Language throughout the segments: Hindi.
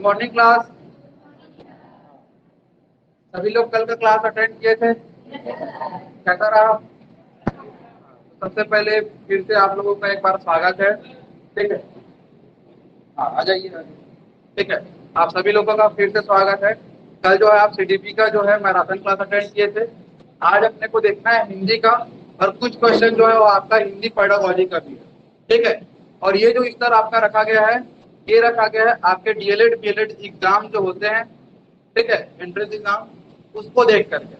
Morning class. सभी लोग कल का क्लास अटेंड किए थे, कैसा रहा? सबसे पहले फिर से आप लोगों का एक बार स्वागत है। ठीक है, हाँ आ जाइए। ठीक है, आप सभी लोगों का फिर से स्वागत है। कल जो है आप सीडीपी का जो है मैराथन क्लास अटेंड किए थे। आज अपने को देखना है हिंदी का, और कुछ क्वेश्चन जो है वो आपका हिंदी पेडागोजी का भी है। ठीक है, और ये जो स्तर आपका रखा गया है, ये रखा गया है आपके डीएलएड बीएलएड एग्जाम जो होते हैं, ठीक है, एंट्रेंस एग्जाम, उसको देख करके।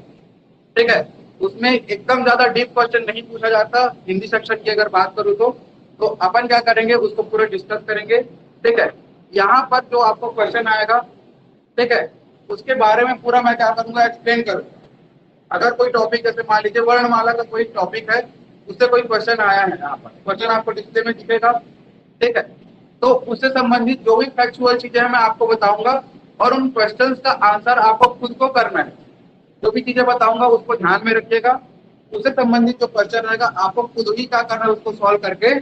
ठीक है, उसमें एकदम ज्यादा डीप क्वेश्चन नहीं पूछा जाता। हिंदी सेक्शन की अगर बात करूँ तो अपन क्या करेंगे, उसको पूरे डिस्कस करेंगे। ठीक है, यहाँ पर जो आपको क्वेश्चन आएगा, ठीक है, उसके बारे में पूरा मैं क्या करूंगा, एक्सप्लेन करूंगा। अगर कोई टॉपिक जैसे मान लीजिए वर्णमाला का कोई टॉपिक है, उससे कोई क्वेश्चन आया है, यहाँ पर क्वेश्चन आपको डिस्प्ले में दिखेगा। ठीक है, तो उससे संबंधित जो भी फैक्चुअल चीजें हैं मैं आपको बताऊंगा, और उन क्वेश्चंस का आंसर आपको खुद को करना है। जो भी चीजें बताऊंगा उसको ध्यान में रखिएगा। उससे संबंधित जो क्वेश्चन रहेगा आपको खुद ही क्या करना है, उसको सॉल्व करके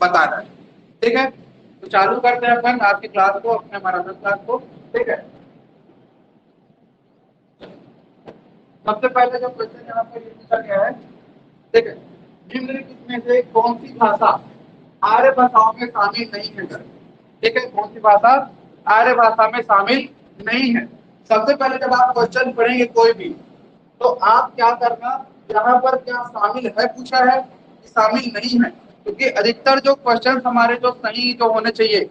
बताना है। ठीक है, तो चालू करते हैं अपन आज की क्लास को, अपने मैराथन क्लास को। ठीक है, सबसे पहले जो क्वेश्चन यहाँ पर पूछा गया है, ठीक है, निम्नलिखित में से कौन सी भाषा आर्य भाषाओं में शामिल नहीं है? ठीक है, कौन सी भाषा आर्य भाषा में शामिल नहीं है? सबसे पहले जब आप क्वेश्चन पढ़ेंगे कोई भी, तो आप क्या करना, यहाँ पर क्या शामिल है पूछा है कि शामिल नहीं है? क्योंकि अधिकतर जो क्वेश्चन हमारे जो सही जो होने चाहिए,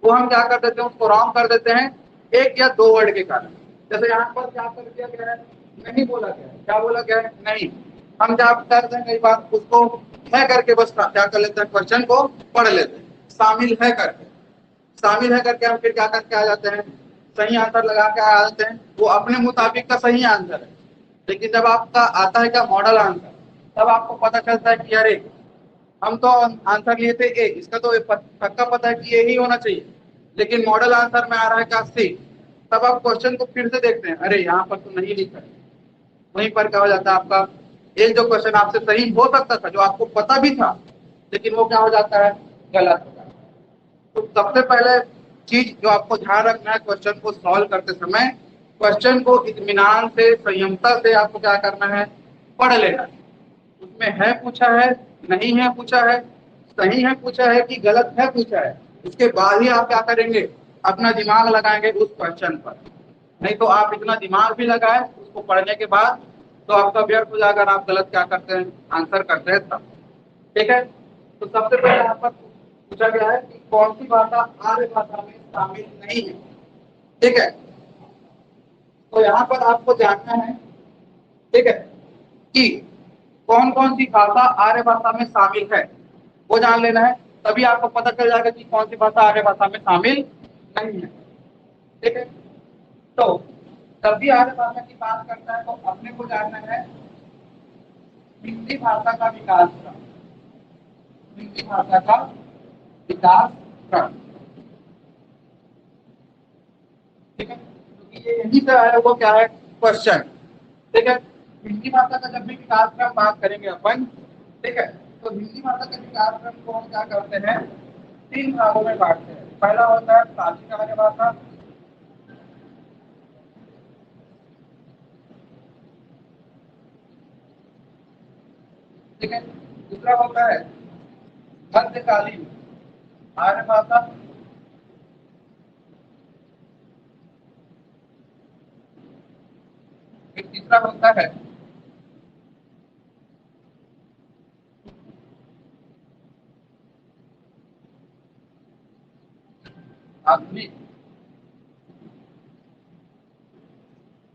वो हम क्या कर देते हैं, उसको रॉन्ग कर देते हैं एक या दो वर्ड के कारण। जैसे यहाँ पर क्या कर दिया गया है, नहीं बोला गया है। क्या बोला गया है? नहीं। हम क्या करते हैं, कई बार उसको है करके बस क्या कर लेते हैं, क्वेश्चन को पढ़ लेते हैं शामिल है करके। शामिल है करके हम फिर क्या करके आ जाते हैं, सही आंसर लगा के आ जाते हैं। वो अपने मुताबिक का सही आंसर है, लेकिन जब आपका आता है क्या, मॉडल आंसर, तब आपको पता चलता है कि अरे हम तो आंसर लिए थे ए, इसका तो पक्का पता है कि ये ही होना चाहिए, लेकिन मॉडल आंसर में आ रहा है क्या, सी। तब आप क्वेश्चन को फिर से देखते हैं, अरे यहाँ पर तो नहीं लिखा है। वहीं पर क्या हो जाता है आपका, एक जो क्वेश्चन आपसे सही हो सकता था, जो आपको पता भी था, लेकिन वो क्या हो जाता है, गलत हो जाता है। तो सबसे पहले चीज जो आपको ध्यान रखना है क्वेश्चन को सॉल्व करते समय, क्वेश्चन को इत्मीनान से, संयमता से आपको क्या करना है, पढ़ लेना है। उसमें है पूछा है, नहीं है पूछा है, सही है पूछा है कि गलत है पूछा है, उसके बाद ही आप क्या करेंगे, अपना दिमाग लगाएंगे उस क्वेश्चन पर। नहीं तो आप इतना दिमाग भी लगाए उसको पढ़ने के बाद, तो आपका व्यर्थ हो जाएगा, आप गलत क्या करते हैं, आंसर करते हैं तब। ठीक है, तो सबसे पहले यहाँ पर पूछा गया है कि कौन सी भाषा आर्य भाषा में शामिल नहीं है। ठीक है, तो यहाँ पर आपको जानना है, ठीक है, कि कौन कौन सी भाषा आर्य भाषा में शामिल है, वो जान लेना है। तभी आपको पता चल जाएगा कि कौन सी भाषा आर्य भाषा में शामिल नहीं है। ठीक है, तो जब भी आर्य भाषा की बात करता है तो अपने को जानना है हिंदी भाषा का विकास क्रम। हिंदी भाषा का विकास क्रम, ठीक है, क्योंकि ये यही से आया वो क्या है, क्वेश्चन। ठीक है, हिंदी भाषा का जब भी विकास क्रम बात करेंगे अपन, ठीक है, तो हिंदी भाषा के विकास क्रम को हम क्या करते हैं, तीन भागों में बांटते हैं। पहला होता है प्राचीन आर्य भाषा, ठीक है, दूसरा होता है मध्यकालीन आर्य भाषा, एक तीसरा होता है आधुनिक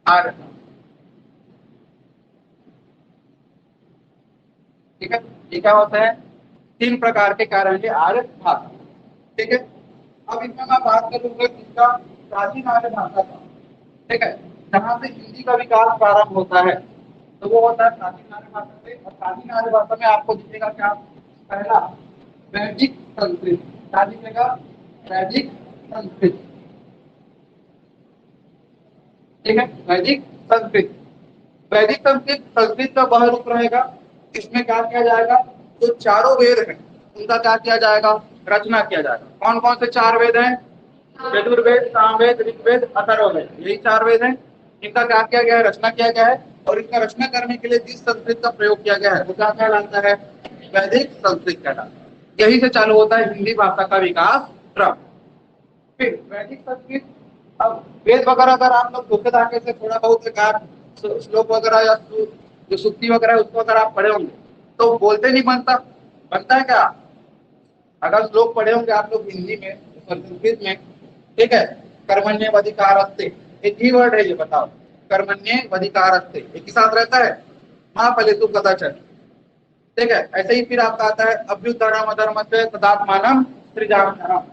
आर्य भाषा। ठीक है, ये क्या होता है, तीन प्रकार के क्या रहेंगे, आर्य भाषा। ठीक है, अब इसमें मैं बात करूंगा किसका, प्राचीन आर्य भाषा का। ठीक है, जहां से हिंदी का विकास प्रारंभ होता है, तो वो होता है प्राचीन आर्य भाषा से। और प्राचीन आर्य भाषा में आपको दिखेगा क्या, पहला वैदिक संस्कृत, क्या दिखेगा, वैदिक संस्कृत। ठीक है, वैदिक संस्कृत। वैदिक संस्कृत, संस्कृत का वह रूप रहेगा, इसमें क्या किया जाएगा, जो चारों वेद हैं उनका क्या किया जाएगा, रचना किया जाएगा। कौन कौन से चार वेद हैं, यजुर्वेद, सामवेद, ऋग्वेद, अथर्ववेद, यही 4 वेद हैं। इनका क्या किया गया है, रचना किया गया है। और इनका रचना करने के लिए जिस संस्कृत का प्रयोग किया गया है वो क्या कहलाता है, वैदिक संस्कृत कहलाता है। यही से चालू होता है हिंदी भाषा का विकास क्रम। फिर वैदिक संस्कृत, अब वेद वगैरह अगर आप लोग धोखे धागे से थोड़ा बहुत एकाध श्लोक वगैरह या जो सुक्ति वगैरह है उसको अगर आप पढ़े होंगे तो बोलते नहीं बनता, बनता है क्या? अगर श्लोक पढ़े होंगे आप लोग हिंदी में, संस्कृत में, ठीक है, कर्मण्येवाधिकारस्ते, एक ही वर्ड है ये, बताओ, कर्मण्येवाधिकारस्ते एक ही साथ रहता है, मां फलेतु कदाचन, ठीक है। ऐसे ही फिर आपका आता है अभ्युत्थानम अधर्मस्य तदात्मानं सृजाम्यहम्।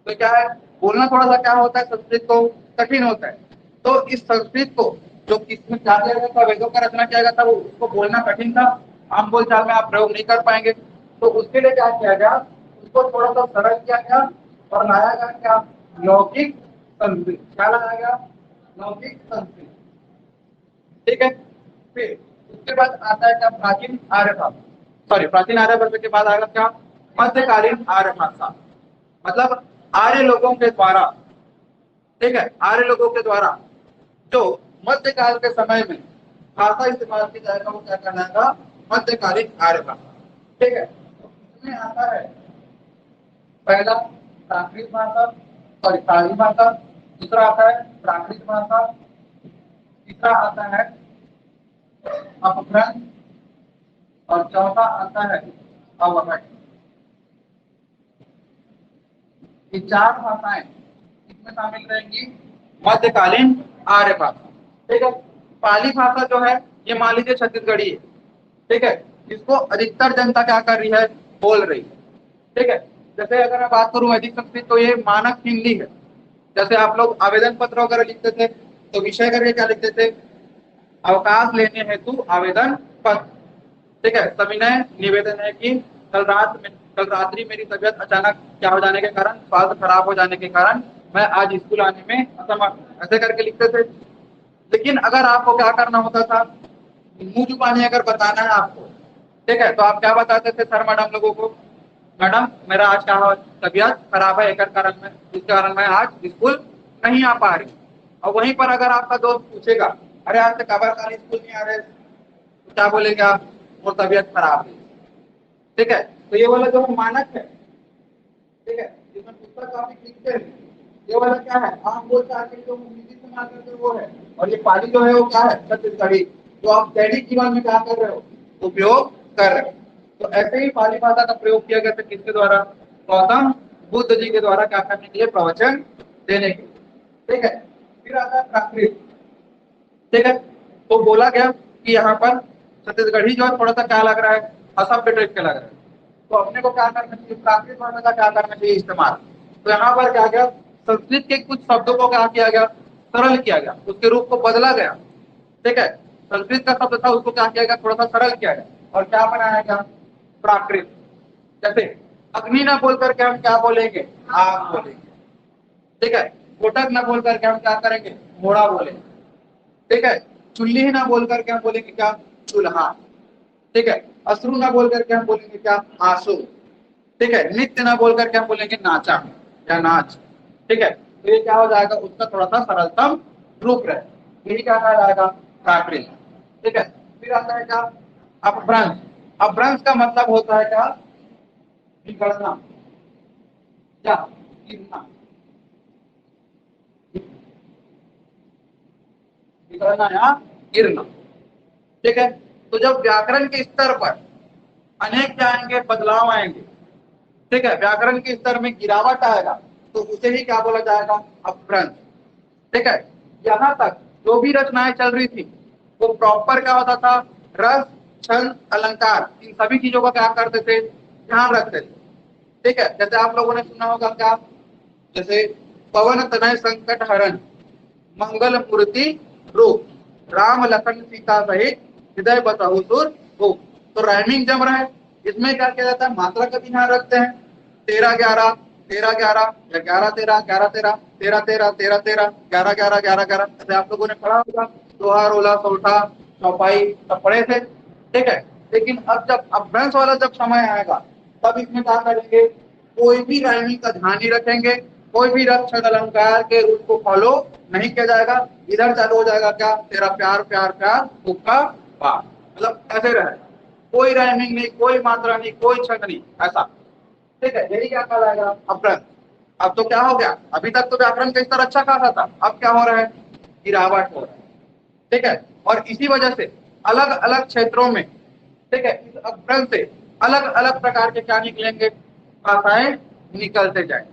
तो क्या है, बोलना थोड़ा सा क्या होता है संस्कृत को कठिन होता है। तो इस संस्कृत को जो किसमें क्या किया गया था, वेदों का रचना किया गया था, वो उसको बोलना कठिन था, आम बोलचाल में आप प्रयोग नहीं कर पाएंगे। तो उसके लिए क्या किया गया, उसको थोड़ा सा सरल किया गया और लाया गया क्या, लौकिक संस्कृत। क्या लाया गया, लौकिक संस्कृत, ठीक है। फिर उसके बाद आता है क्या, प्राचीन आर्य भाषा, सॉरी प्राचीन आर्य भाषा के बाद आएगा क्या, मध्यकालीन आर्य भाषा। मतलब आर्य लोगों के द्वारा, ठीक है, आर्य लोगों के द्वारा जो मध्यकाल के समय में भाषा इस्तेमाल की जाएगा वो क्या कहलाएगा, मध्यकालीन आर्य भाषा, ठीक है। इसमें आता है पहला प्राकृत भाषा, सॉरी पाली भाषा, दूसरा आता है प्राकृत भाषा, तीसरा आता है अपभ्रंश और चौथा आता है अवकट। ये 4 भाषाएं इसमें शामिल रहेंगी मध्यकालीन आर्य भाषा, ठीक है। पाली भाषा जो है ये मान लीजिए छत्तीसगढ़ी है, ठीक है, इसको अधिकतर जनता क्या कर रही है, बोल रही है, ठीक है। जैसे अगर मैं बात करूं वैदिक संस्कृत तो ये मानक हिंदी है। जैसे आप लोग आवेदन पत्र वगैरह लिखते थे तो विषय करके क्या लिखते थे, अवकाश लेने हेतु आवेदन पत्र, ठीक है। सविनय निवेदन है कि कल रात्रि मेरी तबीयत अचानक क्या हो जाने के कारण, स्वास्थ्य खराब हो जाने के कारण मैं आज स्कूल आने में असमर्थ हूं, ऐसे करके लिखते थे। लेकिन अगर आपको क्या करना होता था, मुंह जुबानी अगर बताना है आपको, ठीक है, तो आप क्या बताते थे सर मैडम लोगों को, मैडम मेरा आज क्या हो, तबीयत खराब है, एक कारण में, इस कारण मैं आज स्कूल नहीं आ पा रही। और वहीं पर अगर आपका दोस्त पूछेगा अरे आज से कबर काल स्कूल नहीं आ रहे, तो क्या बोलेंगे आप, वो तबीयत खराब है, ठीक है। तो ये वाला जो मानक है, ठीक है, जिसमें पुस्तक आप लिखते हैं, ये वाला क्या है, आम बोलचाल के जो हिंदी इस्तेमाल करते हैं वो है। और ये पाली जो है वो क्या है, छत्तीसगढ़ी, जो आप दैनिक जीवन में क्या कर रहे हो, उपयोग कर रहे हो। तो ऐसे ही पाली भाषा का प्रयोग किया गया था किसके द्वारा, गौतम बुद्ध जी के द्वारा, क्या करने के लिए, प्रवचन देने के लिए, ठीक है। फिर आता है प्राकृत, ठीक है। तो बोला गया कि यहाँ पर छत्तीसगढ़ी जो है थोड़ा सा क्या लग रहा है, असभ्य टाइप के लग रहा है, तो अपने को क्या करना चाहिए, प्राकृत भाषा का क्या करना चाहिए, इस्तेमाल। तो यहाँ पर क्या गया, संस्कृत के कुछ शब्दों को क्या किया गया, सरल किया गया, उसके रूप को बदला गया, ठीक है। संस्कृत का शब्द था उसको क्या किया गया, थोड़ा सा सरल किया गया और क्या बनाया गया, प्राकृत। जैसे अग्नि न बोल करके हम क्या बोलेंगे, आग बोलेंगे, ठीक है। कोटक न बोल करके हम क्या करेंगे, घोड़ा बोलेंगे, ठीक है। चुल्ली ही ना बोल करके हम बोलेंगे क्या, चूल्हा, ठीक है। अश्रु ना बोल करके हम बोलेंगे क्या, आंसू, ठीक है। नृत्य ना बोल करके हम बोलेंगे नाचा या नाच, ठीक है। तो ये क्या हो जाएगा, उसका थोड़ा सा सरलतम रूप रहे, यही क्या कहा जाएगा, प्राकृत, ठीक है। फिर आता है क्या, अपभ्रंश। अपभ्रंश का मतलब होता है क्या, बिगड़ना या गिरना, बिगड़ना या गिरना, ठीक है। तो जब व्याकरण के स्तर पर अनेक क्या आएंगे, बदलाव आएंगे, ठीक है, व्याकरण के स्तर में गिरावट आएगा तो उसे ही क्या बोला जाएगा, अपभ्रंश, ठीक है। यहाँ तक जो भी रचनाएं चल रही थी वो प्रॉपर क्या होता था, रस छंद अलंकार इन सभी चीजों का क्या करते थे, ध्यान रखते थे, ठीक है। जैसे आप लोगों ने सुना होगा क्या, जैसे पवन तनय संकट हरण, मंगल मूर्ति रूप, राम लखन सीता सहित हृदय बसहु सुर भूप। तो राइमिंग जम रहा है, इसमें क्या किया जाता है, मात्रा का भी ध्यान रखते हैं, 13-11 13-11 या 11-13 11-13 13-13 13-13 11-11 11-11, ऐसे आप लोगों ने पढ़ा होगा, दोहा रोला सौठा चौपाई सब पढ़े थे, ठीक है। लेकिन अब जब अपभ्रंश वाला जब समय आएगा तब इसमें क्या करेंगे, कोई भी राइमिंग का ध्यान नहीं रखेंगे, कोई भी रक्षक अलंकार के रूल को फॉलो नहीं किया जाएगा। इधर चालू हो जाएगा क्या, तेरा प्यार प्यार प्यार हुक्का बार, मतलब ऐसे रहे, कोई राइमिंग नहीं, कोई मात्रा नहीं, कोई छंद नहीं, ऐसा। ठीक है, यही क्या कहलाएगा, अपभ्रंश। अब तो क्या हो गया, अभी तक तो व्याकरण का स्तर अच्छा खासा था, अब क्या हो रहा है, गिरावट हो रहा है। ठीक है, और इसी वजह से अलग अलग क्षेत्रों में, ठीक है, इस अपभ्रंश से अलग अलग प्रकार के क्या निकलेंगे, भाषाएं निकलते जाए।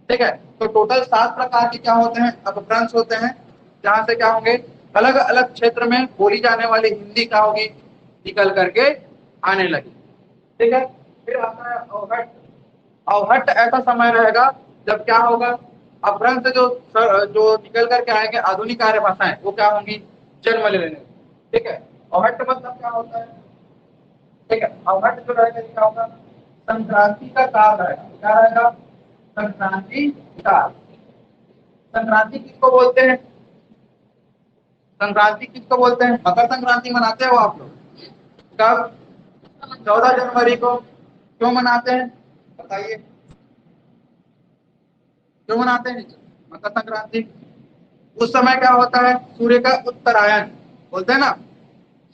ठीक है, तो टोटल 7 प्रकार के क्या होते हैं, अपभ्रंश होते हैं, जहां से क्या होंगे, अलग अलग क्षेत्र में बोली जाने वाली हिंदी क्या होगी, निकल करके आने लगी। ठीक है, फिर आता है अवहट्ट। अवहट्ट ऐसा समय रहेगा जब क्या होगा, अपभ्रंश से जो निकल करके आएंगे आधुनिक आर्य भाषाएं, वो क्या होंगी, जन्म ले लेंगे। ठीक है, अवहट्ट मतलब क्या होता है, ठीक है, अवहट्ट जो रहेगा क्या होगा, संक्रांति का काल रहेगा। क्या रहेगा, संक्रांति काल। संक्रांति किसको बोलते हैं, संक्रांति किसको बोलते हैं, मकर संक्रांति मनाते हो आप लोग, कब, 14 जनवरी को। क्यों मनाते हैं बताइए, क्यों मनाते हैं मकर संक्रांति। उस समय क्या होता है, सूर्य का उत्तरायण, बोलते हैं ना,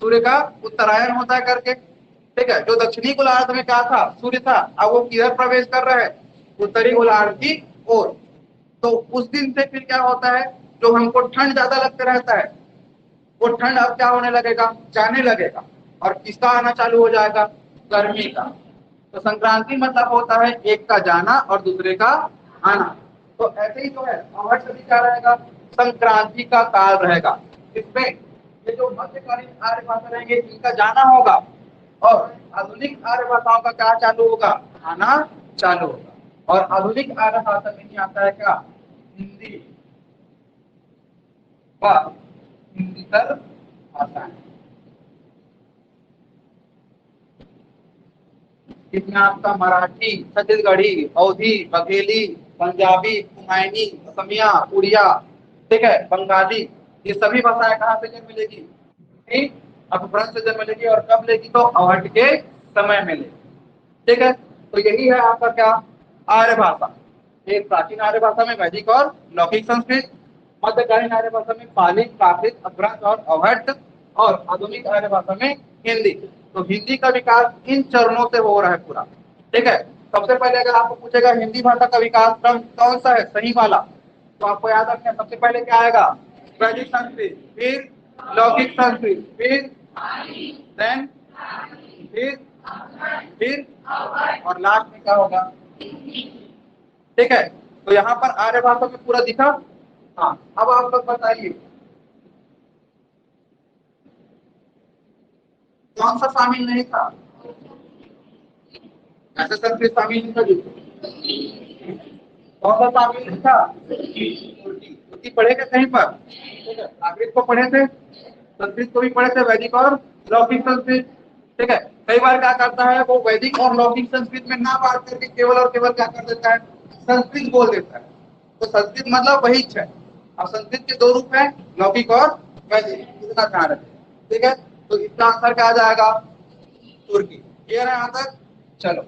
सूर्य का उत्तरायण होता है करके। ठीक है, जो दक्षिणी गोलार्ध में क्या था, सूर्य था, अब वो किधर प्रवेश कर रहा है, उत्तरी गोलार्ध की ओर। तो उस दिन से फिर क्या होता है, जो हमको ठंड ज्यादा लगते रहता है, वो ठंड अब क्या होने लगेगा, जाने लगेगा, और किसका आना चालू हो जाएगा, गर्मी का। तो संक्रांति मतलब होता है एक का जाना और दूसरे का आना। तो ऐसे ही जो है अवहट्ट भी क्या रहेगा, संक्रांति का काल रहेगा। इसमें ये जो मध्यकालीन आर्य भाषा रहेंगे इनका जाना होगा, और आधुनिक आर्य भाषाओं का क्या चालू होगा, आना चालू होगा। और आधुनिक आर्य भाषा में ही आता है क्या, हिंदी व हिंदीतर भाषाएं। इसमें आपका मराठी, छत्तीसगढ़ी, अवधी, बघेली, पंजाबी, कुमायूनी, असमिया, उड़िया, ठीक है, बंगाली, ये सभी भाषाएं कहाँ से जन्म लेगी, अपभ्रंश से जन्म लेगी। और कब लेगी, तो अवहट्ट के समय में लेगी। ठीक है, तो यही है आपका क्या, आर्य भाषा। एक प्राचीन आर्य भाषा में वैदिक और लौकिक संस्कृत, मध्यकालीन आर्य भाषा में पाली, प्राकृत, अपभ्रंश और अवहट्ट, और आधुनिक आर्य भाषा में हिंदी। तो हिंदी का विकास इन चरणों से हो रहा है पूरा। ठीक है, सबसे पहले अगर आपको पूछेगा हिंदी भाषा का विकास क्रम कौन सा है सही वाला, तो आपको याद रखना है, सबसे पहले क्या आएगा, वैदिक संस्कृत, फिर लौकिक संस्कृत, फिर देन फिर और लास्ट में क्या होगा। ठीक है, तो यहाँ पर आर्य भाषा में पूरा दिखा। हाँ, अब आप लोग बताइए कौन सा शामिल नहीं था, ऐसे संस्कृत शामिल नहीं था जी, कौन सा शामिल नहीं था, तुर्की पढ़े थे कहीं पर, ठीक है, प्राकृत को पढ़े थे, संस्कृत को भी पढ़े थे, वैदिक और लौकिक संस्कृत। ठीक है, कई बार क्या करता है वो वैदिक और लौकिक संस्कृत में ना बात करके केवल और केवल क्या कर देता है, संस्कृत बोल देता है। तो संस्कृत मतलब वही है। अब संस्कृत के 2 रूप है, लौकिक और वैदिक, इतना ध्यान रखें। ठीक है, तो इसका आंसर क्या आ जाएगा, तुर्की। क्लियर है यहाँ तक, चलो।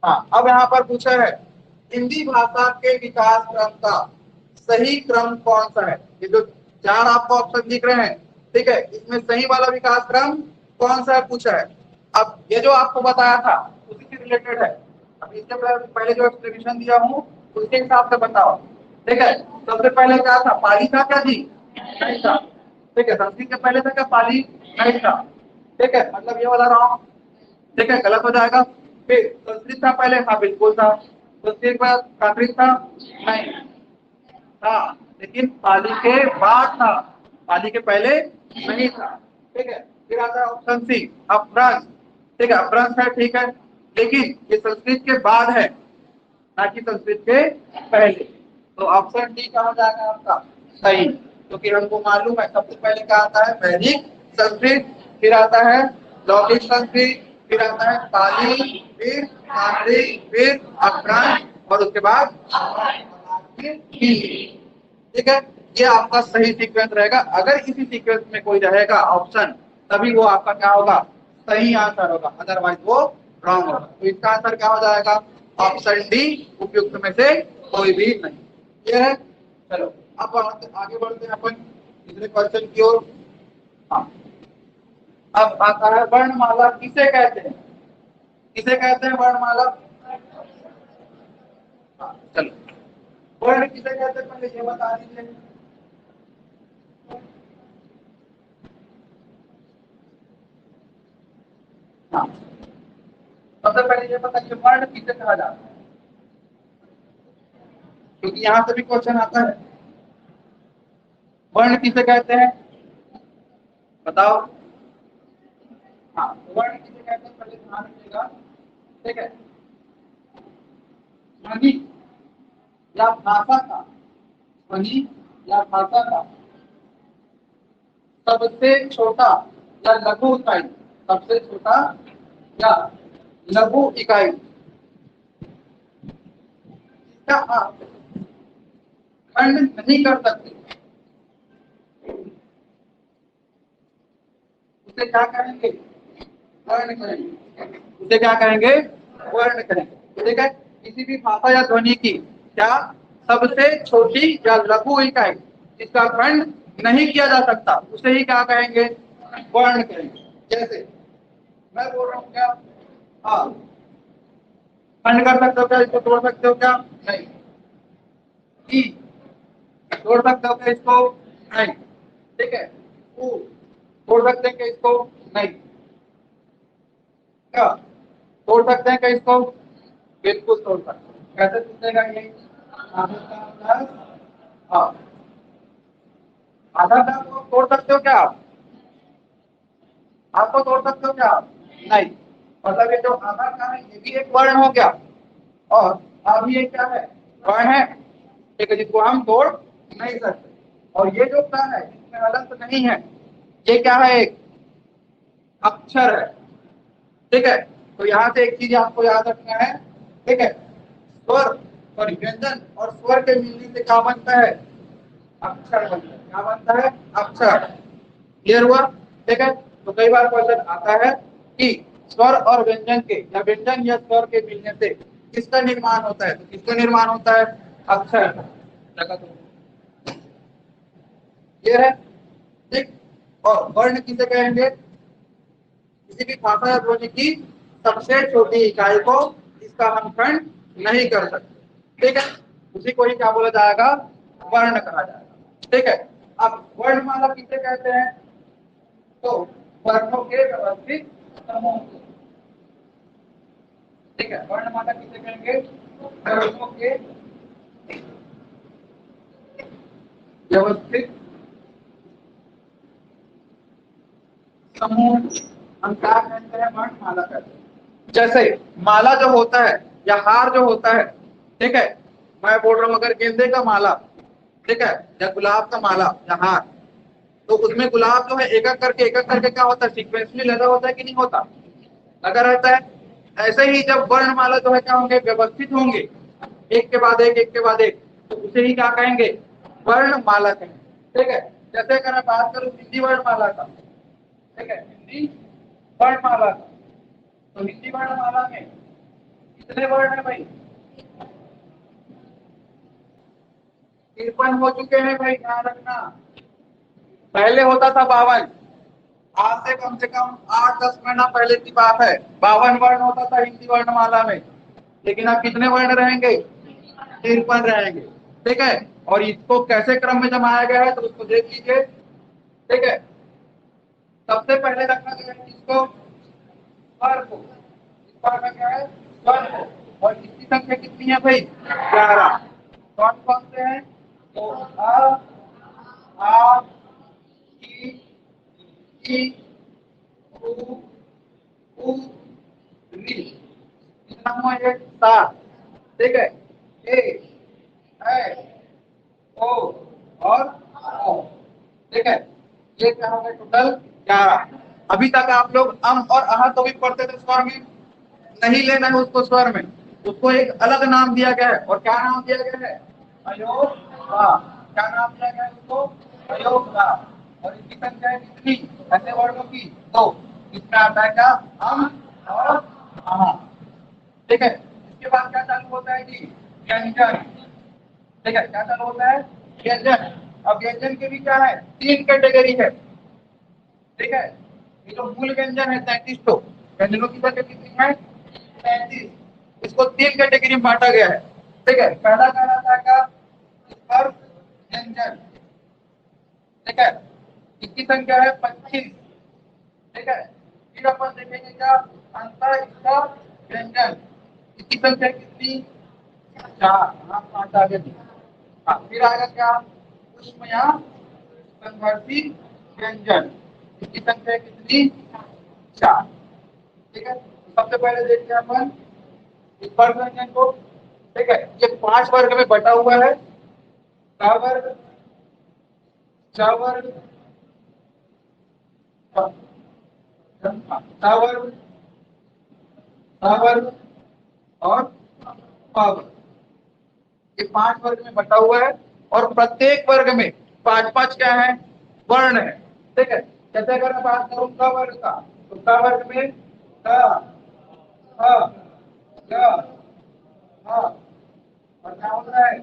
हाँ, अब यहाँ पर पूछा है हिंदी भाषा के विकास क्रम का सही क्रम कौन सा है। ये जो 4 आपको ऑप्शन दिख रहे हैं, ठीक है, इसमें सही वाला विकास क्रम कौन सा है पूछा है। अब ये जो आपको बताया था उसी से रिलेटेड है। अब इसके पहले जो एक्सप्लेनेशन दिया हूँ उसके हिसाब से बताओ। ठीक है, सबसे पहले क्या था, पाली था क्या जी, नहीं था। ठीक है, संस्कृत के पहले था क्या, पाली नहीं था। ठीक है, मतलब ये वाला रॉन्ग, ठीक है, गलत हो जाएगा। फिर संस्कृत था पहले, हाँ बिल्कुल था। संस्कृत के बाद प्राकृत था, नहीं था, लेकिन पाली के बाद था, पाली के पहले नहीं था। ठीक है, फिर आता है ऑप्शन सी, अपभ्रंश। ठीक है, अपभ्रंश है, ठीक है, लेकिन ये संस्कृत के बाद है, ना कि संस्कृत के पहले। तो ऑप्शन डी कहा जाएगा आपका सही, क्योंकि हमको मालूम है सबसे पहले क्या आता है, वैदिक संस्कृत, फिर आता है लौकिक संस्कृत, फिर आता है पाली, फिर प्राकृत, फिर अपभ्रंश, और उसके बाद हिंदी। ठीक है, ये आपका सही सीक्वेंस रहेगा। अगर इसी सीक्वेंस में कोई रहेगा ऑप्शन, तभी वो आपका क्या होगा, सही आंसर होगा, अदरवाइज वो रॉन्ग होगा। तो इसका आंसर क्या हो जाएगा, ऑप्शन डी उपयुक्त में से कोई भी नहीं। ये है। चलो अब आगे बढ़ते हैं अपन तीसरे क्वेश्चन की ओर। हाँ, अब आता है वर्णमाला किसे कहते हैं? किसे कहते हैं वर्णमाला? हाँ, चलो वर्ण किसे कहते हैं पहले ये बता दीजिए। हाँ, सबसे पहले ये बताइए वर्ण किसे कहा जाता है, क्योंकि यहाँ से भी क्वेश्चन आता है। वर्ण किसे कहते हैं बताओ। हाँ, वर्ण किसे कहते हैं पहले ध्यान रखिएगा। ठीक है, ध्वनि या भाषा का, ध्वनि या भाषा का सबसे छोटा या लघु इकाई, सबसे छोटा या लघु इकाई क्या आप खंड नहीं कर सकते, उसे क्या कहेंगे? वर्ण कहेंगे। उसे क्या कहेंगे? वर्ण कहेंगे। ठीक है, किसी भी भाषा या ध्वनि की क्या सबसे छोटी या लघु इकाई जिसका खंड नहीं किया जा सकता उसे ही क्या कहेंगे? वर्ण कहेंगे। जैसे मैं बोल रहा हूँ क्या, हाँ, खंड कर सकते हो क्या? इसको तोड़ सकते हो क्या? नहीं। ई तोड़ सकते हो क्या इसको? नहीं। ठीक है, ऊ तोड़ सकते हैं क्या इसको? नहीं। क्या तोड़ सकते हैं क्या इसको? बिल्कुल तोड़ सकते हैं। कैसे टूटेगा ये? हाँ, आधा का को तोड़ सकते हो क्या आप तो तोड़ सकते हो क्या आप? नहीं। मतलब ये जो आधा का है ये भी एक वर्ण हो गया, और अभी ये क्या है? वर्ण है। ठीक है, जिसको हम तोड़ नहीं सकते। और ये जो का है इसमें हलंत नहीं है, ये क्या है? एक अक्षर है। ठीक है, तो यहाँ से एक चीज आपको याद रखना है। ठीक है, स्वर, सॉरी, व्यंजन और स्वर के मिलने से क्या बनता है? अक्षर बनता है। क्या बनता है? अक्षर। क्लियर हुआ? ठीक है, तो कई बार क्वेश्चन आता है कि स्वर और व्यंजन के या व्यंजन या स्वर के मिलने से किसका निर्माण होता है? तो किसका निर्माण होता है? अक्षर का। ये है। ठीक, और वर्ण किसे कहेंगे? किसी भी भाषा या ध्वनि की सबसे छोटी इकाई को जिसका हम खंड नहीं कर सकते। ठीक है, उसी को ही क्या बोला जाएगा? वर्ण कहा जाएगा। ठीक है, अब वर्णमाला किसे कहते हैं? तो वर्णों के व्यवस्थित समूह को। ठीक है, वर्णमाला किसे कहेंगे? वर्णों के व्यवस्थित समूह हम क्या कहते हैं? वर्णमाला कहते हैं। जैसे माला जो होता है या हार जो होता है, ठीक है, मैं बोल रहा हूं अगर गेंदे का माला, ठीक है, या गुलाब का माला या हार, तो उसमें गुलाब जो है एक एक करके क्या होता है? सीक्वेंसली लगा होता है कि नहीं होता? लगा रहता है। ऐसे ही जब वर्णमाला जो है क्या होंगे? व्यवस्थित होंगे, एक के बाद एक के बाद एक, तो उसे ही क्या कहेंगे? वर्णमाला कहेंगे। ठीक है, जैसे अगर मैं बात करूं हिंदी वर्णमाला का, ठीक है, हिंदी वर्णमाला का, तो हिंदी वर्णमाला में कितने वर्ण है भाई? 53 हो चुके हैं भाई, ध्यान रखना। पहले होता था 52। आज से कम 8-10 महीना पहले की बात है, 52 वर्ण होता था हिंदी वर्णमाला में। लेकिन अब कितने वर्ण रहेंगे? 53 रहेंगे। ठीक है, और इसको कैसे क्रम में जमाया गया है तो उसको देख लीजिए। ठीक है, सबसे पहले रखा गया है इसको स्वर को। इस बार में क्या है? स्वर को। और इसकी संख्या कितनी है भाई? 11। कौन कौन से हैं? तो आ ई ई उ उ री। कितना हुआ ये? 7। ठीक है, ए है ओ और ओ। ठीक है, ये क्या हो गया? टोटल 11। अभी तक आप लोग अम और अह तो भी पढ़ते थे स्वर में, नहीं लेना है उसको स्वर में, उसको एक अलग नाम दिया गया है। और क्या नाम दिया गया है? अयोगवा। क्या नाम दिया गया है उसको? अयोगवा। और इसकी संख्या है कितनी ऐसे वर्णों की? 2। इसमें आता है क्या? अम और अह। ठीक है, उसके बाद क्या चालू होता है जी, व्यंजन। ठीक है, क्या चालू होता है, व्यंजन। अब व्यंजन के भी क्या है, 3 कैटेगरी है। ठीक है, ये जो मूल व्यंजन है 33, तो व्यंजनों की संख्या कितनी है, 33। इसको 3 कैटेगरी में बांटा गया है। ठीक है, पहला कहलाता है क्या, स्पर्श व्यंजन। ठीक है, इसकी संख्या है 25। ठीक है, फिर अपन देखेंगे क्या, अंतर व्यंजन, इसकी संख्या कितनी, 4। हाँ, 5 आगे दी। हाँ, फिर आएगा क्या, उष्म या संघर्षी व्यंजन, इसकी संख्या कितनी, 4। ठीक है, सबसे पहले देखते हैं अपन स्पर्श व्यंजन को। ठीक है, ये 5 वर्ग में बटा हुआ है, का वर्ग, च वर्ग, सा वर्ग, सा वर्ग और प वर्ग। ये 5 वर्ग में बटा हुआ है और प्रत्येक वर्ग में 5-5 क्या है, वर्ण है। ठीक है, जैसे अगर मैं बात करूं क वर्ग का, तो क वर्ग में क, ख, ग, ह और क्या होता है,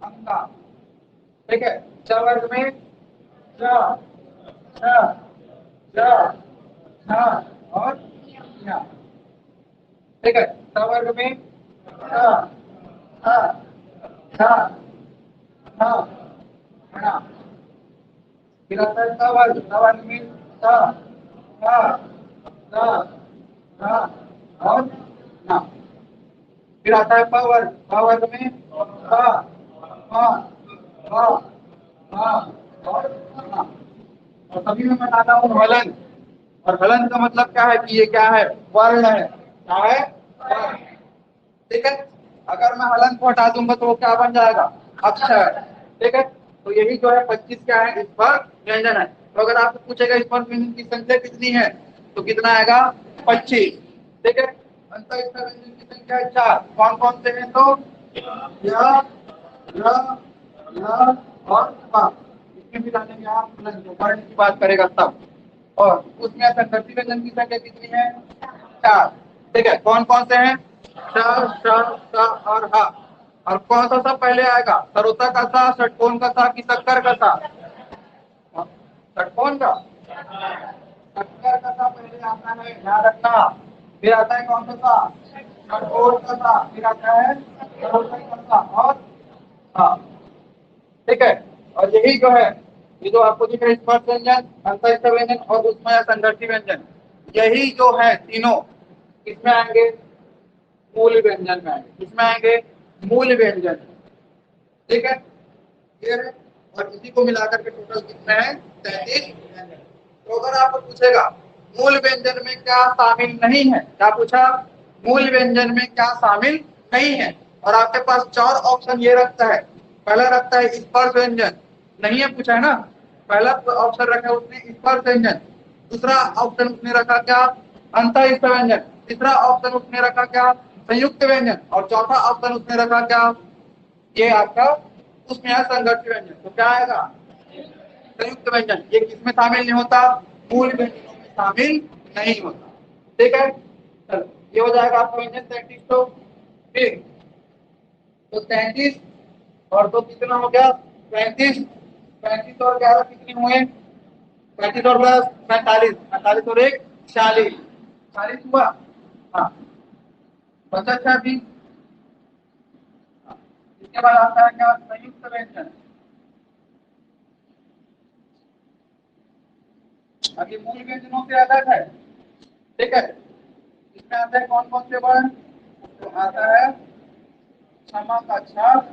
अंगा। ठीक है, च वर्ग में च, छ, ज, झ और ञ। ठीक है, स वर्ग में स, थ, थ, थ, ण। फिर आता है स वर्ग, स वर्ग में स, फ, स, ध और न। फिर आता है प वर्ग, प वर्ग में प, फ, भ, भ और न। और सभी में मैं लाता हूँ हलन। और हलन का मतलब क्या है कि ये क्या है, वर्ण है। क्या है, वर्ण। ठीक है, अगर मैं हलन को हटा दूंगा तो वो क्या बन जाएगा, अक्षर। ठीक है, तो यही जो है 25 क्या है, स्पर्श व्यंजन है। तो अगर आपको पूछेगा स्पर्श व्यंजन की संख्या कितनी है, तो कितना आएगा, 25। ठीक है, अंतर स्पर्श व्यंजन की संख्या है 4। कौन कौन से हैं, तो य, र, ल और प। इसमें भी डालेंगे आप वर्ण की बात करेगा तब। और उसमें संकल्पी व्यंजन की संख्या कितनी है, 4। ठीक है, कौन कौन से हैं, श, श, स और ह। और कौन सा पहले आएगा, सरोता का सा, षटकोण का सा कि शक्कर का सा, षटकोण का, शक्कर का सा पहले आता है, ध्यान रखना। फिर आता है कौन सा सा, षटकोण का सा, फिर आता है सरोता का सा और हाँ। ठीक है, और यही जो है, ये जो आपको दिख रहा है स्पर्श व्यंजन, अंतर व्यंजन और उसमें संघर्षी व्यंजन, यही जो है तीनों किसमें आएंगे, मूल व्यंजन में आएंगे। किसमें आएंगे, मूल व्यंजन। ठीक है, ये है। और इसी को मिलाकर के टोटल कितने हैं, 33 व्यंजन। तो अगर आपको पूछेगा मूल व्यंजन में क्या शामिल नहीं है, क्या पूछा, मूल व्यंजन में क्या शामिल नहीं है, और आपके पास 4 ऑप्शन ये रखता है। पहला रखता है स्पर्श व्यंजन, नहीं है, पूछा है ना। पहला ऑप्शन रखा है उसने स्पर्श व्यंजन, दूसरा ऑप्शन उसने रखा क्या, अंतर व्यंजन, तीसरा ऑप्शन उसने रखा क्या, संयुक्त व्यंजन, और चौथा ऑप्शन उसने रखा क्या, ये आपका उसमें है संघर्ष व्यंजन। तो क्या आएगा, संयुक्त व्यंजन। ये किसमें शामिल नहीं होता, मूल व्यंजनों में शामिल नहीं होता। ठीक है, चलो ये हो जाएगा आपका व्यंजन 33। तो फिर तो 33 और तो कितना हो गया, 35। 35 और 11 कितने हुए, 35 और 10 45, 45 और 1 40, 40 हुआ। हाँ, बचा 36। इसके बाद आता है क्या, संयुक्त व्यंजन। अब ये मूल व्यंजनों से अलग है। ठीक है, इसमें आता है कौन कौन से वर्ण, तो आता है क्षमा का छ,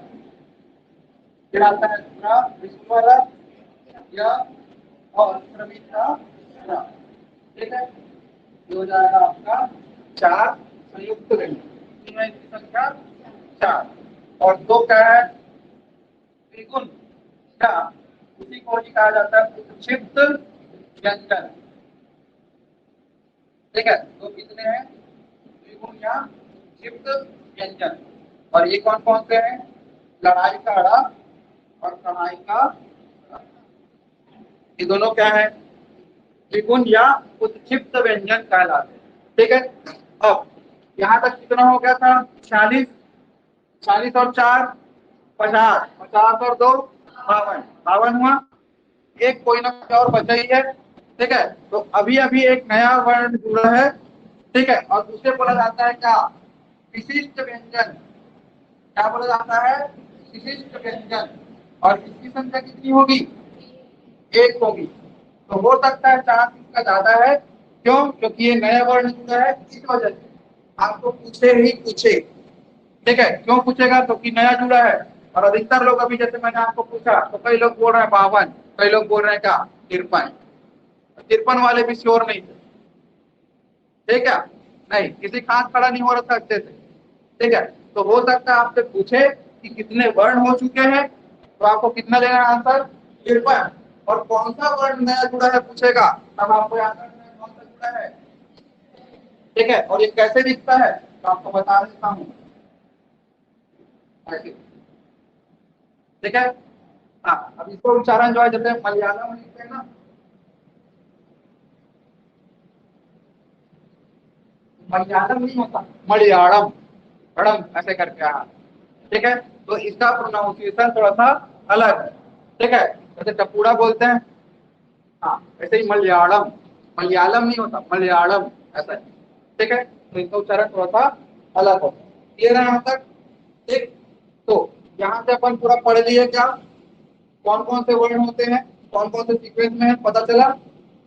फिर आता है प्र, विश्व वाला या और प्रवीण का प्र। ठीक है, ये हो जाएगा आपका 4 संयुक्त व्यंजन। इसमें इसकी संख्या 4 और 2 क्या है, त्रिगुण, या उसी को ही कहा जाता है उत्क्षिप्त व्यंजन। ठीक है, तो कितने हैं, त्रिगुण या क्षिप्त व्यंजन। और ये कौन कौन से हैं, लड़ाई का अड़ा और कढ़ाई का अड़ा। ये दोनों क्या है, त्रिगुण या उत्क्षिप्त व्यंजन कहलाते हैं। ठीक है, अब यहाँ तक कितना हो गया था? 46, 40 और 4 50, 50 और 2 52, 52 हुआ। एक कोई ना कोई और बचा ही है, ठीक है। तो अभी अभी एक नया वर्ण जुड़ा है, ठीक है, और उसे बोला जाता है क्या? विशिष्ट व्यंजन। क्या बोला जाता है? विशिष्ट व्यंजन। और इसकी संख्या कितनी होगी? एक होगी। तो हो सकता है चांस इसका ज्यादा है। क्यों? क्योंकि ये नया वर्ण जुड़ा है, इस वजह से आपको पूछे ही पूछे, ठीक है। क्यों पूछेगा? क्योंकि नया जुड़ा है। और अधिकतर लोग, अभी जैसे मैंने आपको पूछा तो कई लोग बोल रहे हैं 52, कई लोग बोल रहे हैं क्या? 53। 53 वाले भी श्योर नहीं थे, ठीक है। नहीं, किसी का हाथ खड़ा नहीं हो रहा था अच्छे से, ठीक है। तो हो सकता है आपसे पूछे कि कितने वर्ण हो चुके हैं, तो आपको कितना देना है आंसर? 53। और कौन सा वर्ण नया जुड़ा है पूछेगा, तब आपको याद रखना है कौन सा जुड़ा है, ठीक है। और ये कैसे दिखता है तो आपको बता देता हूँ, ऐसे, ठीक है। हाँ, अब इसको उच्चारण जो है जैसे मलयालम में लिखते हैं ना, मलयालम नहीं होता, मलयालम, मलयालम ऐसे करके, हाँ, ठीक है। तो इसका प्रोनाउंसिएशन थोड़ा सा अलग है, ठीक है। जैसे टपुड़ा बोलते हैं, हाँ, ऐसे ही मलयालम, मलयालम नहीं होता, मलयालम ऐसा है, ठीक है। तो इसका उच्चारण थोड़ा सा अलग होता है। क्लियर है यहाँ तक? ठीक। तो यहाँ से अपन पूरा पढ़ लिए क्या, कौन कौन से वर्ण होते हैं, कौन कौन से सीक्वेंस में है, पता चला,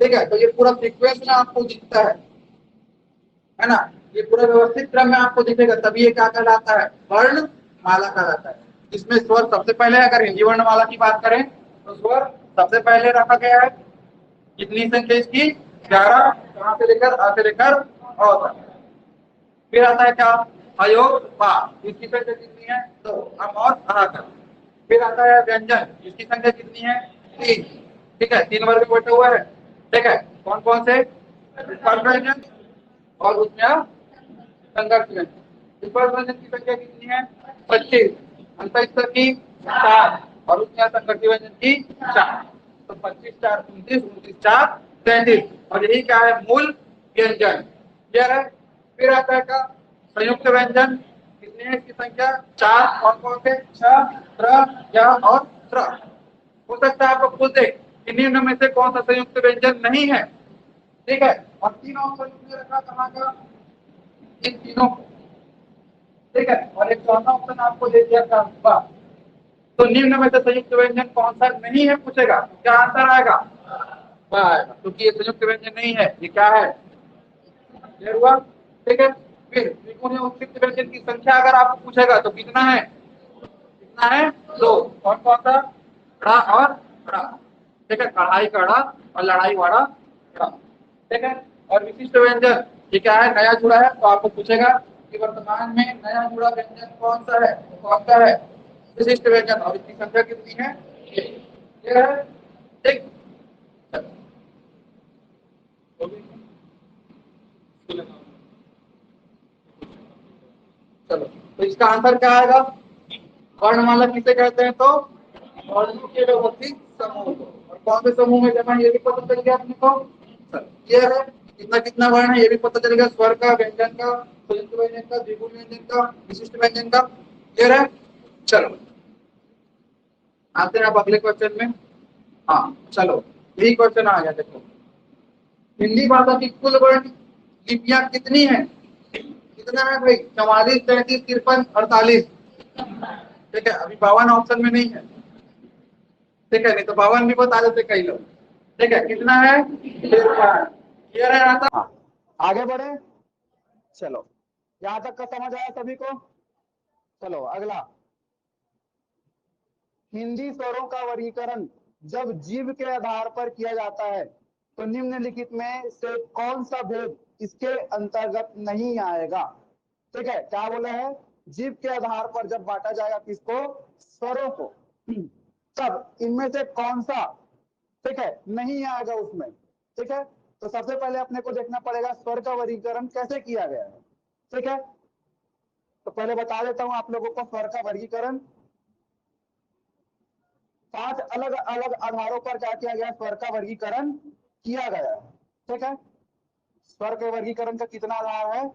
ठीक है। तो ये पूरा सीक्वेंस में आपको दिखता है ना, ये पूरा व्यवस्थित क्रम में आपको दिखेगा, तभी ये क्या कहलाता है? वर्ण माला कहलाता है। इसमें स्वर सबसे पहले, अगर हिंदी वर्णमाला की बात करें तो स्वर सबसे पहले रखा गया है। कितनी संख्या इसकी? 11, कहां से लेकर? आ से लेकर अ तक। फिर आता है क्या? अयोग पा, इसकी संख्या कितनी है? 2, अम और अहा तक। फिर आता है व्यंजन, इसकी संख्या कितनी है? 3, ठीक है। 3 वर्ग बैठे हुए हैं, ठीक है। कौन कौन से? स्पर्श व्यंजन और उसमें संघर्ष व्यंजन। स्पर्श व्यंजन की संख्या कितनी है? 25, अंतःस्वर की 4 और उसमें संघर्ष व्यंजन की 4। तो 25 4 29, 29 4 33, और यही क्या है? मूल व्यंजन। क्लियर है? फिर आता है का संयुक्त व्यंजन, कितने हैं इसकी संख्या? 4। कौन कौन से? छ, त्र, य और त्र। हो सकता है आपको पूछ दे कि निम्न में से कौन सा संयुक्त व्यंजन नहीं है, ठीक है। और 3 ऑप्शन उसने रखा कहाँ का? इन तीनों को, ठीक है। और एक चौथा ऑप्शन आपको दे दिया था बा। तो निम्न में से संयुक्त व्यंजन कौन सा नहीं है पूछेगा, तो क्या आंसर आएगा? बा आएगा, क्योंकि ये संयुक्त व्यंजन नहीं है, ये क्या है? क्लियर हुआ? ठीक है। फिर त्रिकोणीय उत्कृष्ट व्यंजन की संख्या अगर आपको पूछेगा तो कितना है? कितना है? 2। कौन कौन सा? कड़ा और कड़ा, ठीक है। कढ़ाई कड़ा और लड़ाई वाला कड़ा, ठीक है। और विशिष्ट व्यंजन, ये क्या है? नया जुड़ा है, तो आपको पूछेगा कि वर्तमान में नया जुड़ा व्यंजन कौन सा है, तो कौन सा है? विशिष्ट व्यंजन। और इसकी संख्या कितनी है? ये है, ठीक। चलो, तो इसका आंसर क्या आएगा? वर्णमाला किसे कहते हैं? तो वर्णों के व्यवस्थित समूह को। और कौन से समूह में जमा, ये भी पता चल गया अपने को। ये है कितना कितना वर्ण है, ये भी पता चल गया। स्वर का, व्यंजन का, संयुक्त व्यंजन का, द्विगुण व्यंजन का, विशिष्ट व्यंजन का। क्लियर है? चलो, आते हैं आप अगले क्वेश्चन में। हाँ, चलो, यही क्वेश्चन आ गया। देखो, हिंदी भाषा की कुल वर्ण लिपियां कितनी है? कितना है भाई? 44, 33, 53, 48, ठीक है। अभी 52 ऑप्शन में नहीं है, ठीक है। नहीं तो 52 भी बता देते कई लोग, ठीक है। कितना है? 53। क्लियर है यहाँ तक? हाँ, आगे बढ़े। चलो, यहाँ तक का समझ आया सभी को? चलो अगला, हिंदी स्वरों का वर्गीकरण जब जीव के आधार पर किया जाता है तो निम्नलिखित में से कौन सा भेद इसके अंतर्गत नहीं आएगा? ठीक है, क्या बोला है? जीव के आधार पर जब बांटा जाएगा किसको? स्वरों को, तब इनमें से कौन सा, ठीक है, नहीं आएगा उसमें, ठीक है। तो सबसे पहले अपने को देखना पड़ेगा स्वर का वर्गीकरण कैसे किया गया है, ठीक है। तो पहले बता देता हूं आप लोगों को स्वर का वर्गीकरण। 5 अलग अलग आधारों पर क्या किया गया? स्वर का वर्गीकरण किया गया है, ठीक है। स्वर के वर्गीकरण का कितना आधार है?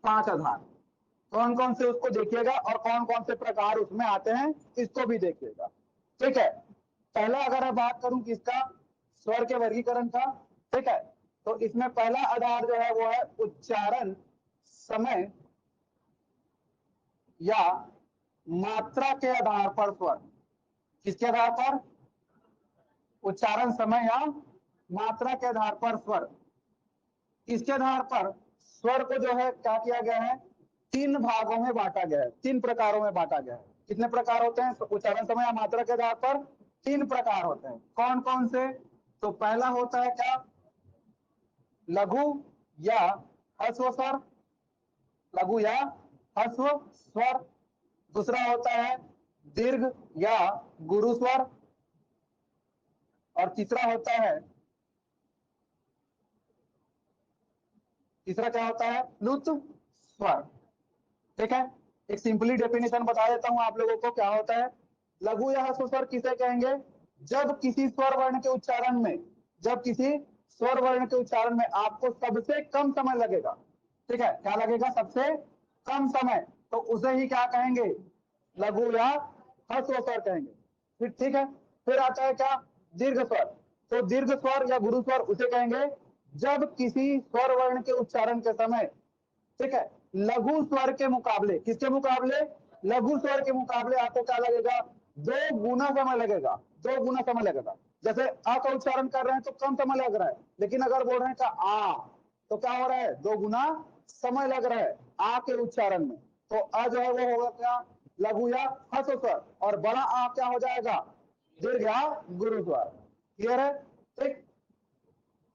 5 आधार, कौन कौन से उसको देखिएगा और कौन कौन से प्रकार उसमें आते हैं इसको भी देखिएगा। ठीक है, पहला अगर मैं बात करूं किसका, स्वर के वर्गीकरण का, ठीक है, तो इसमें पहला आधार जो है वो है उच्चारण समय या मात्रा के आधार पर स्वर। किसके आधार पर? उच्चारण समय या मात्रा के आधार पर स्वर। इसके आधार पर स्वर को जो है क्या किया गया है, 3 भागों में बांटा गया है, 3 प्रकारों में बांटा गया है। कितने प्रकार होते हैं? उच्चारण समय या मात्रा के आधार पर 3 प्रकार होते हैं। कौन कौन से? तो पहला होता है क्या, लघु या ह्रस्व स्वर, लघु या ह्रस्व स्वर। दूसरा होता है दीर्घ या गुरु स्वर, और तीसरा होता है, तीसरा क्या होता है, प्लुत स्वर। ठीक है, एक सिंपली डेफिनेशन बता देता हूं आप लोगों को, क्या होता है लघु या ह्रस्व स्वर किसे कहेंगे? जब किसी स्वर वर्ण के उच्चारण में, जब किसी स्वर वर्ण के उच्चारण में आपको सबसे कम समय लगेगा। ठीक है, क्या लगेगा? सबसे कम समय, तो उसे ही क्या कहेंगे, लघु या ह्रस्व स्वर कहेंगे। फिर ठीक है, फिर आता है क्या, दीर्घ स्वर। तो दीर्घ स्वर या गुरु स्वर उसे कहेंगे जब किसी स्वर वर्ण के उच्चारण के समय, ठीक है, लघु स्वर के मुकाबले, किसके मुकाबले? लघु स्वर के मुकाबले आपको क्या लगेगा, 2 गुना समय लगेगा, 2 गुना समय लगेगा। जैसे आ का उच्चारण कर रहे हैं तो कम समय लग रहा है, लेकिन अगर बोल रहे हैं का आ, तो क्या हो रहा है, 2 गुना समय लग रहा है आ के उच्चारण में। तो आ जो है वो होगा क्या, लघु या ह्रस्व स्वर, और बड़ा आ क्या हो जाएगा, दीर्घ या गुरु स्वर। क्लियर है? ठीक,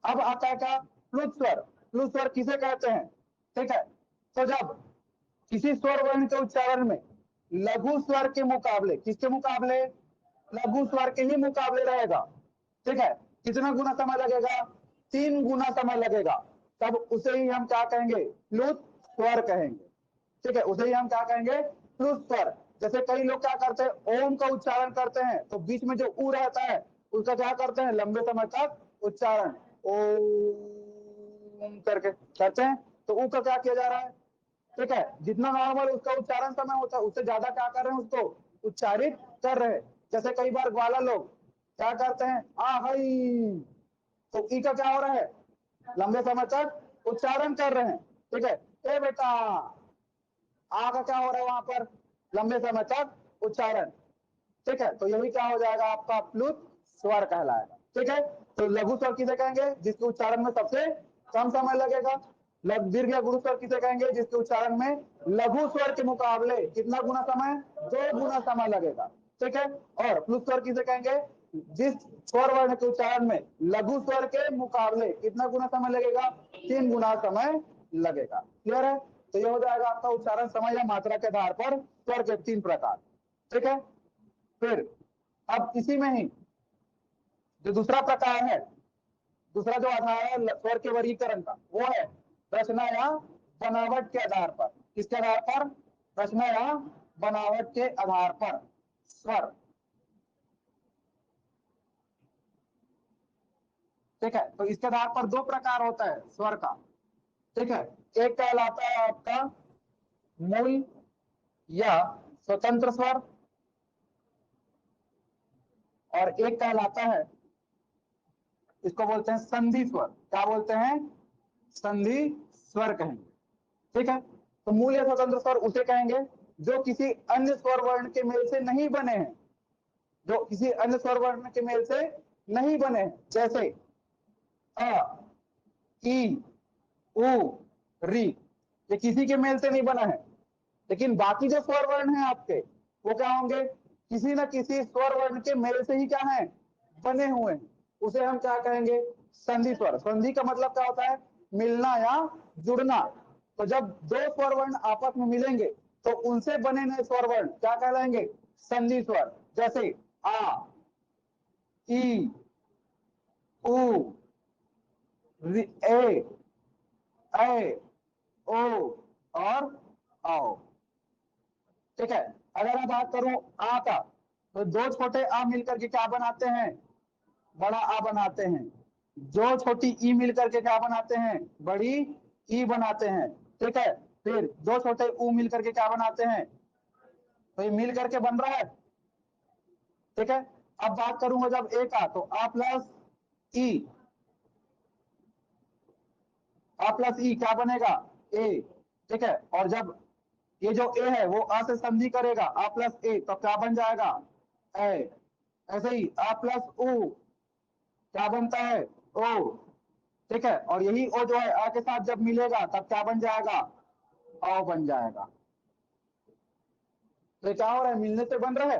अब आता है क्या, प्लुत स्वर। प्लुत स्वर किसे कहते हैं? ठीक है, तो जब किसी स्वर वर्ण के उच्चारण में लघु स्वर के मुकाबले, किसके मुकाबले? लघु स्वर के ही मुकाबले रहेगा। ठीक है, कितना गुना समय लगेगा? 3 गुना समय लगेगा। तब उसे ही हम क्या कहेंगे, प्लुत स्वर कहेंगे। ठीक है, उसे ही हम क्या कहेंगे, प्लुत स्वर। जैसे कई लोग क्या करते हैं, ओम का उच्चारण करते हैं तो बीच में जो ऊ रहता है उसका क्या करते हैं, लंबे समय तक उच्चारण ओम करके करते हैं, तो ऊ का क्या किया जा रहा है, ठीक है, जितना नॉर्मल उसका उच्चारण समय होता है उससे ज्यादा क्या कर रहे हैं, उसको उच्चारित कर रहे हैं। जैसे कई बार ग्वाला लोग क्या करते हैं, आ हई, तो ई का क्या हो रहा है, लंबे समय तक उच्चारण कर रहे हैं। ठीक है, ए बेटा, आ का क्या हो रहा है वहां पर, लंबे समय तक उच्चारण। ठीक है, तो यही क्या हो जाएगा, आपका प्लुत स्वर कहलाएगा। ठीक है, तो लघु स्वर किसे कहेंगे, जिसके उच्चारण में सबसे कम समय लगेगा। दीर्घ या गुरु स्वर किसे कहेंगे, जिसके उच्चारण में लघु स्वर के मुकाबले कितना गुना समय, 2 गुना समय लगेगा। ठीक है, और प्लुत स्वर किसे कहेंगे, जिस स्वर वर्ण के उच्चारण में लघु स्वर के मुकाबले कितना गुना समय लगेगा, 3 गुना समय लगेगा। क्लियर है? तो यह हो जाएगा आपका उच्चारण समय या मात्रा के आधार पर स्वर के 3 प्रकार। ठीक है, फिर अब इसी में ही जो दूसरा प्रकार है, दूसरा जो आधार है स्वर के वर्गीकरण का, वो है रचना या बनावट के आधार पर। किसके आधार पर? रचना या बनावट के आधार पर स्वर। ठीक है, तो इसके आधार पर 2 प्रकार होता है स्वर का। ठीक है, एक कहलाता है आपका मूल या स्वतंत्र स्वर, और एक कहलाता है, इसको बोलते हैं संधि स्वर। क्या बोलते हैं? संधि स्वर कहेंगे। ठीक है, तो मूल या स्वतंत्र स्वर उसे कहेंगे जो किसी अन्य स्वर वर्ण के मेल से नहीं बने हैं, जो किसी अन्य स्वर वर्ण के मेल से नहीं बने हैं। जैसे अ, ई, उ, री, ये किसी के मेल से नहीं बना है, लेकिन बाकी जो स्वर वर्ण है आपके, वो क्या होंगे, किसी न किसी स्वर वर्ण के मेल से ही क्या है, बने हुए हैं। उसे हम क्या कहेंगे, संधि स्वर। संधि का मतलब क्या होता है, मिलना या जुड़ना। तो जब 2 स्वर वर्ण आपस में मिलेंगे तो उनसे बने नए स्वर वर्ण क्या कहलाएंगे, संधि स्वर। जैसे आ, ई, उ, ए, ओ और आओ। ठीक है, अगर मैं बात करूं आ का, तो 2 छोटे आ मिलकर के क्या बनाते हैं, बड़ा आ बनाते हैं। जो छोटी ई मिलकर के क्या बनाते हैं, बड़ी ई बनाते हैं। ठीक है, फिर दो छोटे ऊ मिल करके क्या बनाते हैं, तो ये मिल करके बन रहा है, ठीक है। अब बात करूंगा जब ए का, तो आ प्लस ई, आ प्लस ई क्या बनेगा, ए, ठीक है। और जब ये जो ए है वो आ से संधि करेगा, आ प्लस ए, तो क्या बन जाएगा, ए। ऐसे ही आ प्लस ऊ क्या बनता है, ओ, ठीक है। और यही ओ जो है आ के साथ जब मिलेगा तब क्या बन जाएगा, औ बन जाएगा। तो क्या हो रहा है, मिलने से बन रहा है,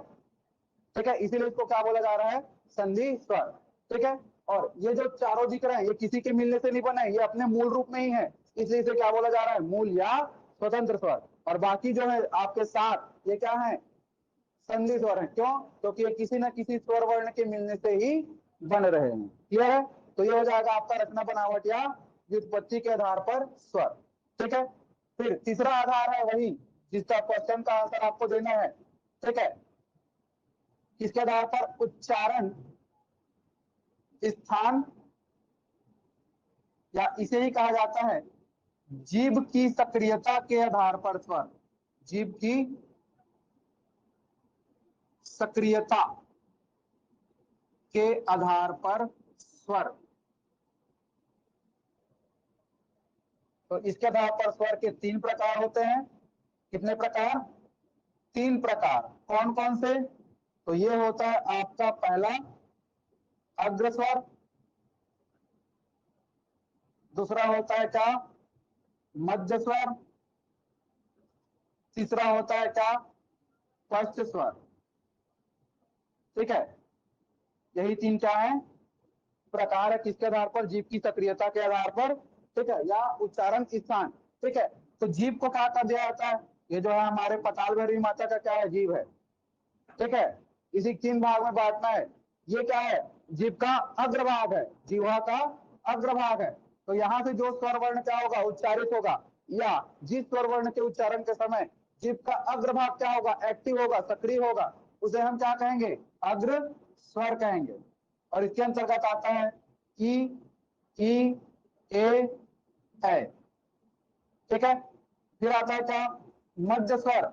ठीक है। इसीलिए इसको क्या बोला जा रहा है, संधि स्वर, ठीक है। और ये जो चारों दिख रहे हैं ये किसी के मिलने से नहीं बना है, ये अपने मूल रूप में ही है, इसलिए इसे क्या बोला जा रहा है, मूल या स्वतंत्र स्वर। और बाकी जो है आपके साथ ये क्या है, संधि स्वर है। क्यों, क्योंकि ये किसी न किसी स्वर वर्ण के मिलने से ही बन रहे हैं। क्लियर है, तो ये हो जाएगा आपका रचना बनावट या व्युत्पत्ति के आधार पर स्वर, ठीक है। फिर तीसरा आधार है वही जिसका क्वेश्चन का आंसर आपको देना है, ठीक है। किसके आधार पर, उच्चारण स्थान, या इसे ही कहा जाता है जीभ की सक्रियता के आधार पर स्वर, जीभ की सक्रियता के आधार पर स्वर। तो इसके आधार पर स्वर के 3 प्रकार होते हैं। कितने प्रकार, 3 प्रकार। कौन कौन से, तो ये होता है आपका पहला अग्र स्वर, दूसरा होता है क्या, मध्य स्वर, तीसरा होता है क्या, पश्च स्वर, ठीक है। यही 3 क्या है, प्रकार है, किसके आधार पर, जीभ की सक्रियता के आधार पर, ठीक है, या उच्चारण स्थान, ठीक है। तो जीभ को क्या कर दिया जाता है, ये जो है हमारे पताल भैरवी माता का क्या है, जीभ है, ठीक है। इसी 3 भाग में बांटना है। ये क्या है, जीभ का अग्रभाग है, जीवा का अग्रभाग है। तो यहाँ से जो स्वर वर्ण क्या होगा, उच्चारित होगा, या जिस स्वर वर्ण के उच्चारण के समय जीभ का अग्रभाग क्या होगा, एक्टिव होगा, सक्रिय होगा, उसे हम क्या कहेंगे, अग्र स्वर कहेंगे। और इसके अंतर्गत आता है ई, ए, ठीक है। फिर आता है क्या, मध्य स्वर,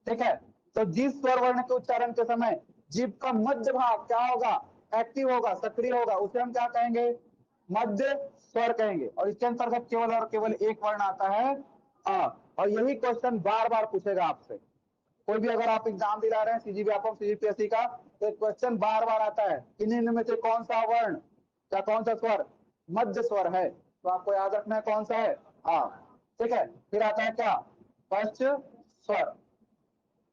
ठीक है। तो जिस स्वर वर्ण के उच्चारण के समय जीभ का मध्य भाग क्या होगा, एक्टिव होगा, सक्रिय होगा, उसे हम क्या कहेंगे, मध्य स्वर कहेंगे। और इसके अंतर्गत केवल और केवल एक वर्ण आता है आ। और यही क्वेश्चन बार बार पूछेगा आपसे, कोई भी अगर आप एग्जाम दिला रहे हैं सीजीबीएफओ सीजीपीएससी का, तो क्वेश्चन बार बार आता है, इन्हीं में से कौन सा वर्ण या कौन सा स्वर मध्य स्वर है, तो आपको याद रखना है कौन सा है, आ, ठीक है। फिर आता है क्या, पश्च स्वर,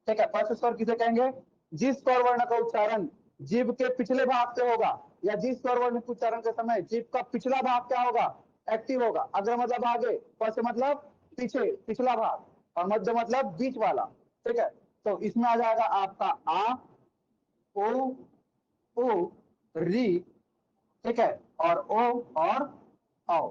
ठीक है। पश्च स्वर किसे कहेंगे, जिस स्वर वर्ण का उच्चारण जीभ के पिछले भाग से होगा, या जिस स्वर वर्ण के उच्चारण के समय जीभ का पिछला भाग क्या होगा, एक्टिव होगा। अग्र मतलब आगे, पश्च मतलब पीछे, पिछला भाग, और मध्य मतलब बीच वाला, ठीक है। तो इसमें आ जाएगा आपका आ, ओ, उ, री, ठीक है, और ओ और औ,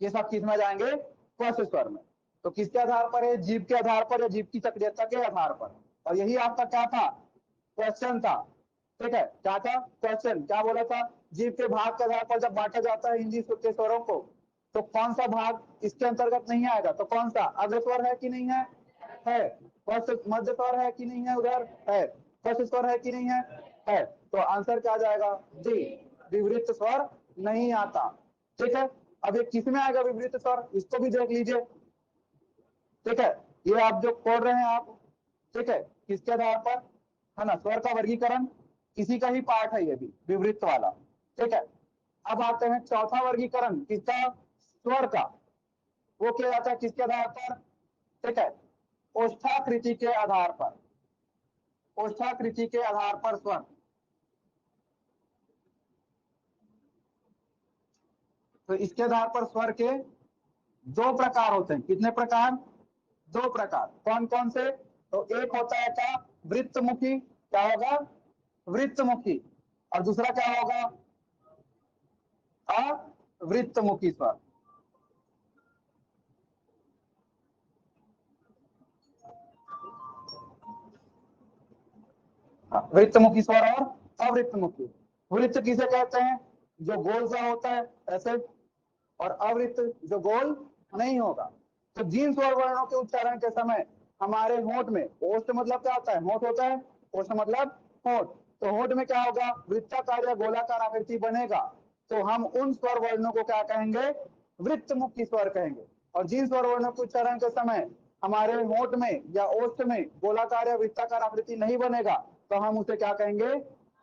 ये सब किस में जाएंगे, पश्च स्वर में। तो किसके आधार पर है, जीभ के आधार पर या जीभ की सक्रियता के आधार पर। और यही आपका क्या था, क्वेश्चन था, ठीक है। क्या था क्वेश्चन, क्या बोला था, जीभ के भाग के आधार पर जब बांटा जाता है हिंदी के स्वरों को, तो कौन सा भाग इसके अंतर्गत नहीं आएगा, तो कौन सा, अग्र स्वर है कि नहीं है, मध्य स्वर है कि नहीं है, उधर है, पश्च स्वर है कि नहीं है। तो आंसर क्या जाएगा, डी, विवृत स्वर नहीं आता, ठीक है। अब ये किस में आएगा विपरीत स्वर, इसको भी देख लीजिए, ठीक है। ये आप जो पढ़ रहे हैं आप, ठीक है, किसके आधार पर, है ना, स्वर का वर्गीकरण इसी का ही पार्ट है ये भी, विवृत वाला, ठीक है। अब आते हैं चौथा वर्गीकरण किसका, स्वर का, वो किया जाता है किसके आधार पर, ठीक है, ओष्ठाकृति के आधार पर, ओष्ठाकृति के आधार पर स्वर। तो इसके आधार पर स्वर के 2 प्रकार होते हैं, कितने प्रकार, 2 प्रकार। कौन कौन से, तो एक होता है क्या, वृत्तमुखी, क्या होगा, वृत्तमुखी, और दूसरा क्या होगा, अवृत्तमुखी स्वर। वृत्तमुखी स्वर और अवृत्तमुखी। वृत्त किसे कहते हैं, जो गोल सा होता है ऐसे, और अवृत्त जो गोल नहीं होगा। तो जिन स्वर वर्णों के उच्चारण के समय हमारे होंठ में, ओष्ठ मतलब क्या होता है, होंठ होता है, ओष्ठ मतलब होंठ, तो होंठ में क्या होगा, वृत्ताकार या गोलाकार आकृति बनेगा, तो हम उन स्वर वर्णों को क्या कहेंगे, वृत्तमुखी स्वर कहेंगे। और जिन स्वर वर्णों के उच्चारण के समय हमारे होंठ में या ओष्ठ में गोलाकार या वृत्ताकार आकृति नहीं बनेगा, तो हम उसे क्या कहेंगे,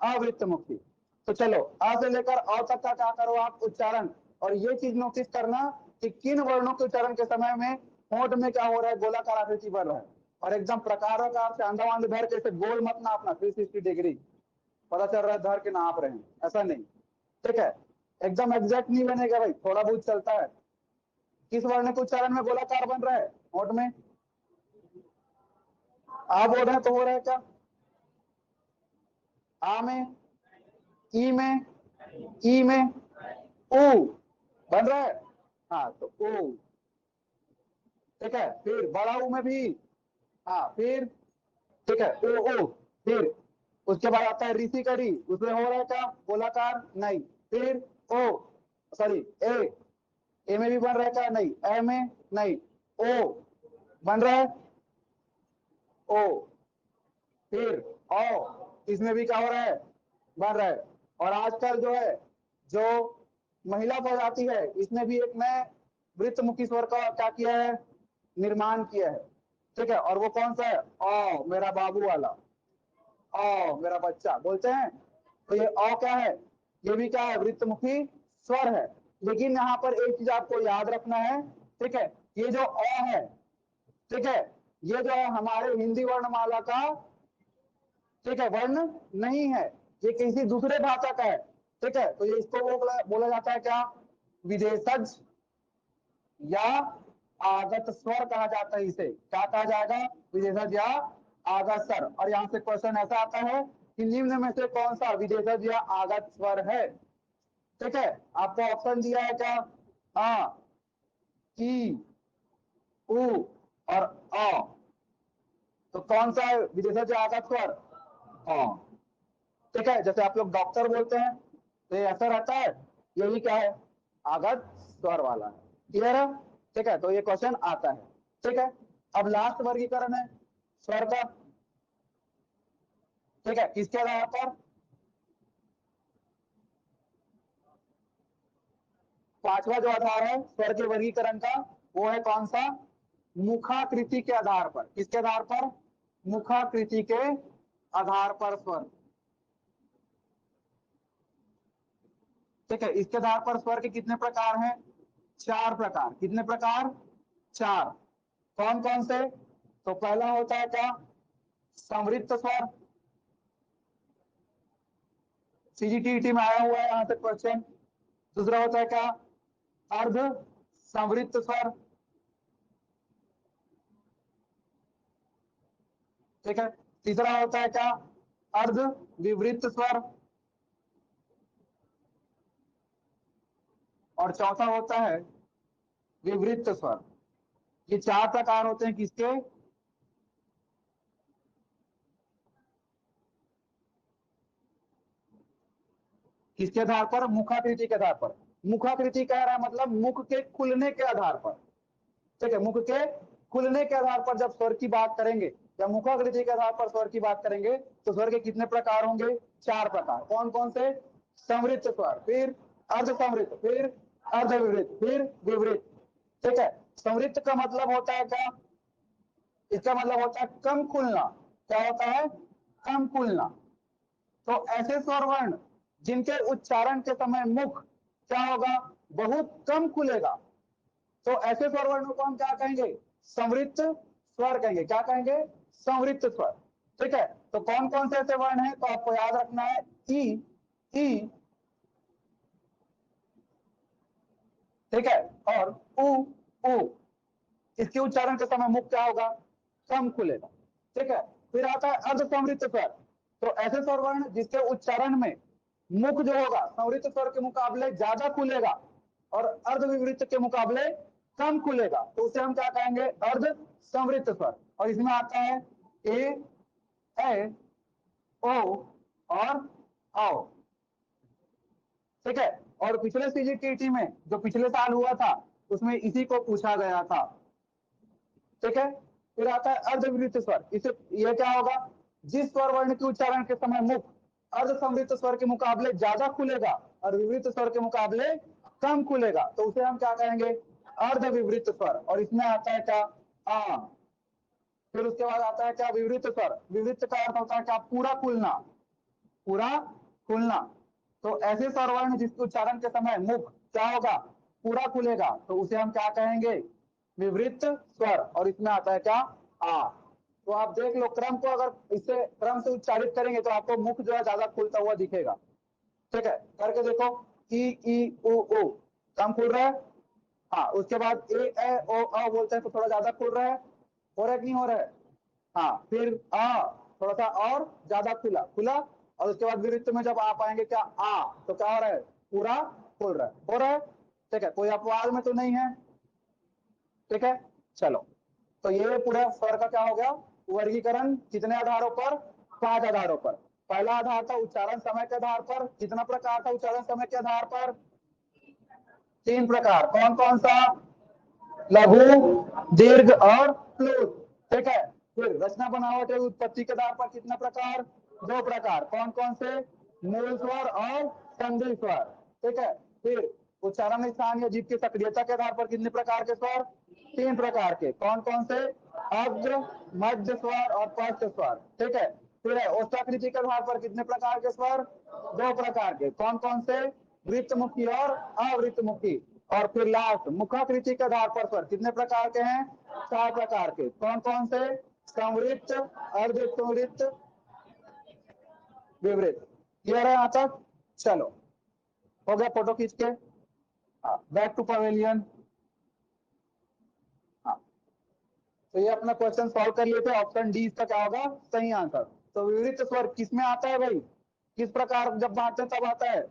अवृत्तमुखी। तो चलो आ से लेकर अ तक का क्या करो आप उच्चारण, और ये चीज नोटिस करना कि किन वर्णों के उच्चारण के समय में होंठ में क्या हो रहा है, गोलाकार आकृति बन रहा है। और एकदम प्रकार से आंधा वांध धर के इसे गोल मत नापना 360 डिग्री, पता चल रहा है धर के नाप रहे हैं, ऐसा नहीं, ठीक है, एकदम एग्जैक्ट नहीं बनेगा भाई, थोड़ा बहुत चलता है। किस वर्ण के उच्चारण में गोलाकार बन रहा है होंठ में, आ बोल रहे हैं तो हो रहा है क्या, आ में, ई में, ई में, ऊ बन रहा है, हाँ तो ऊ, ठीक है, फिर बड़ा ऊ में भी, हाँ फिर, ठीक है, ओ ओ, फिर उसके बाद आता है ऋषि करी, उसमें हो रहा है क्या गोलाकार, नहीं, फिर ओ, सॉरी ए में भी बन रहा है क्या, नहीं, ए में नहीं, ओ बन रहा है, ओ, फिर ओ, इसमें भी क्या हो रहा है, बन रहा है। और आजकल जो है, जो महिला प्रजाति है, इसने भी एक नए वृत्तमुखी स्वर का क्या किया है, निर्माण किया है, ठीक है, और वो कौन सा है, ओ मेरा बाबू वाला, ओ मेरा बच्चा बोलते हैं, तो ये ओ क्या है, ये भी क्या है, वृत्तमुखी स्वर है। लेकिन यहाँ पर एक चीज आपको याद रखना है, ठीक है, ये जो ओ है, ठीक है, ये जो है हमारे हिंदी वर्णमाला का, ठीक है, वर्ण नहीं है, ये किसी दूसरे भाषा का है, ठीक है, तो ये इसको बोला जाता है क्या, विदेशज या आगत स्वर कहा जाता है, इसे क्या कहा जाएगा, विदेशज या आगत स्वर। और यहाँ से क्वेश्चन ऐसा आता है कि निम्न में से कौन सा विदेशज या आगत स्वर है, ठीक है, आपको ऑप्शन दिया है क्या, आ, ई, उ और अ, तो कौन सा है विदेशज या आगत स्वर, अ, ठीक है, जैसे आप लोग डॉक्टर बोलते हैं तो ये ऐसा रहता है, यही क्या है, आगत स्वर वाला है, क्लियर है, ठीक है, तो ये क्वेश्चन आता है, ठीक है। अब लास्ट वर्गीकरण है स्वर का, ठीक है, किसके आधार पर, पांचवा जो आधार है स्वर के वर्गीकरण का, वो है कौन सा, मुखाकृति के आधार पर, किसके आधार पर, मुखाकृति के आधार पर स्वर, ठीक है, इसके आधार पर स्वर के कितने प्रकार हैं, चार प्रकार, कितने प्रकार, चार, कौन कौन से, तो पहला होता है क्या, संवृत्त स्वर, सीजीटीईटी में आया हुआ है यहाँ तक क्वेश्चन। दूसरा होता है क्या, अर्ध संवृत्त स्वर, ठीक है, तीसरा होता है क्या, अर्ध विवृत्त स्वर, और चौथा होता है विवृत्त स्वर। ये चार प्रकार होते हैं किसके, किसके आधार पर, मुखाकृति के आधार पर। मुखाकृति कह रहा है मतलब मुख के खुलने के आधार पर, ठीक है, मुख के खुलने के आधार पर जब स्वर की बात करेंगे, या मुखाकृति के आधार पर स्वर की बात करेंगे, तो स्वर के कितने प्रकार होंगे, चार प्रकार, कौन कौन से, समृद्ध स्वर, फिर अर्ध समृद्ध, फिर अर्ध विवृत, फिर विवृत, ठीक है। समृद्ध का मतलब होता है क्या, इसका मतलब होता है कम खुलना, क्या होता है, कम खुलना। तो ऐसे स्वर वर्ण जिनके उच्चारण के समय मुख क्या होगा, बहुत कम खुलेगा, तो ऐसे स्वर वर्णों को हम क्या कहेंगे, समृद्ध स्वर कहेंगे, क्या कहेंगे, समृद्ध स्वर, ठीक है। तो कौन कौन से ऐसे वर्ण हैं, तो आपको याद रखना है, ई, ई, ठीक है, और उ, उ, इसके उच्चारण के समय मुख क्या होगा, कम खुलेगा, ठीक है। फिर आता है अर्ध समृद्ध स्वर, तो ऐसे स्वर वर्ण जिसके उच्चारण में मुख जो होगा समृद्ध स्वर के मुकाबले ज्यादा खुलेगा, और अर्ध विवृत के मुकाबले कम खुलेगा, तो उसे हम क्या कहेंगे, अर्ध समृद्ध स्वर। और इसमें आता है ए ओ और औ, ठीक है। और पिछले सीजीटीटी में जो पिछले साल हुआ था, उसमें इसी को पूछा गया था, ठीक है। फिर आता है अर्धविवृत स्वर, इसे ये क्या होगा, जिस स्वर वर्ण के उच्चारण के समय मुख अर्ध संवृत स्वर के मुकाबले ज्यादा खुलेगा और विवृत स्वर के मुकाबले कम खुलेगा, तो उसे हम क्या कहेंगे, अर्धविवृत स्वर। और इसमें आता है क्या, आ। फिर उसके बाद आता है क्या, विवृत स्वर। विवृत का अर्थ होता है क्या, पूरा खुलना, पूरा खुलना। तो ऐसे स्वर वर्ण जिसके उच्चारण के समय मुख क्या होगा, पूरा खुलेगा, तो उसे हम क्या कहेंगे, विवृत स्वर। और इसमें आता है क्या, आ। तो आप देख लो क्रम को, अगर इसे क्रम से उच्चारित करेंगे तो आपको मुख जो है ज्यादा खुलता हुआ दिखेगा। ठीक है, करके देखो, ई उ कम खुल रहा है। हाँ, उसके बाद ए ओ अ बोलते हैं तो थोड़ा ज्यादा खुल रहा है, हो रहा है कि नहीं हो रहा है। हाँ, फिर आ थोड़ा सा और ज्यादा खुला खुला, और उसके बाद विवृत में जब आप आएंगे क्या, आ, तो क्या हो रहा है, पूरा खुल रहा है, हो रहा है। ठीक है, कोई अपवाद में तो नहीं है। ठीक है, चलो, तो ये पूरा स्वर का क्या हो गया, वर्गीकरण कितने आधारों पर, 5 आधारों पर। पहला आधार था उच्चारण समय के आधार पर, कितना प्रकार था उच्चारण समय के आधार पर, 3 प्रकार। कौन कौन सा, लघु, दीर्घ और प्लुत। ठीक है, फिर रचना बनावट एवं उत्पत्ति के आधार पर कितने प्रकार, 2 प्रकार। कौन कौन से, मूल स्वर और संधि स्वर। ठीक है, फिर उच्चारण स्थान या जीभ की सक्रियता के आधार पर कितने प्रकार के स्वर, 3 प्रकार के। कौन कौन से, अग्र, मध्य स्वर और पश्च स्वर। ठीक है, फिर है ओष्ठाकृति के आधार पर कितने प्रकार के स्वर, 2 प्रकार के। कौन कौन से, वृत्तमुखी और अवृत्तमुखी। और फिर लास्ट मुखाकृति के आधार पर स्वर कितने प्रकार के हैं, 4 प्रकार के। कौन कौन से, संवृत्त, अर्धसंवृत्त, विवृत। क्लियर है यहाँ तक, चलो, हो गया फोटो खींच के, बैक टू पवेलियन। तो ये अपना क्वेश्चन सॉल्व कर लिए थे, ऑप्शन डी इसका क्या होगा, सही आंसर। तो विवृत स्वर किसमें आता है भाई, किस प्रकार जब बांटते तब आता है,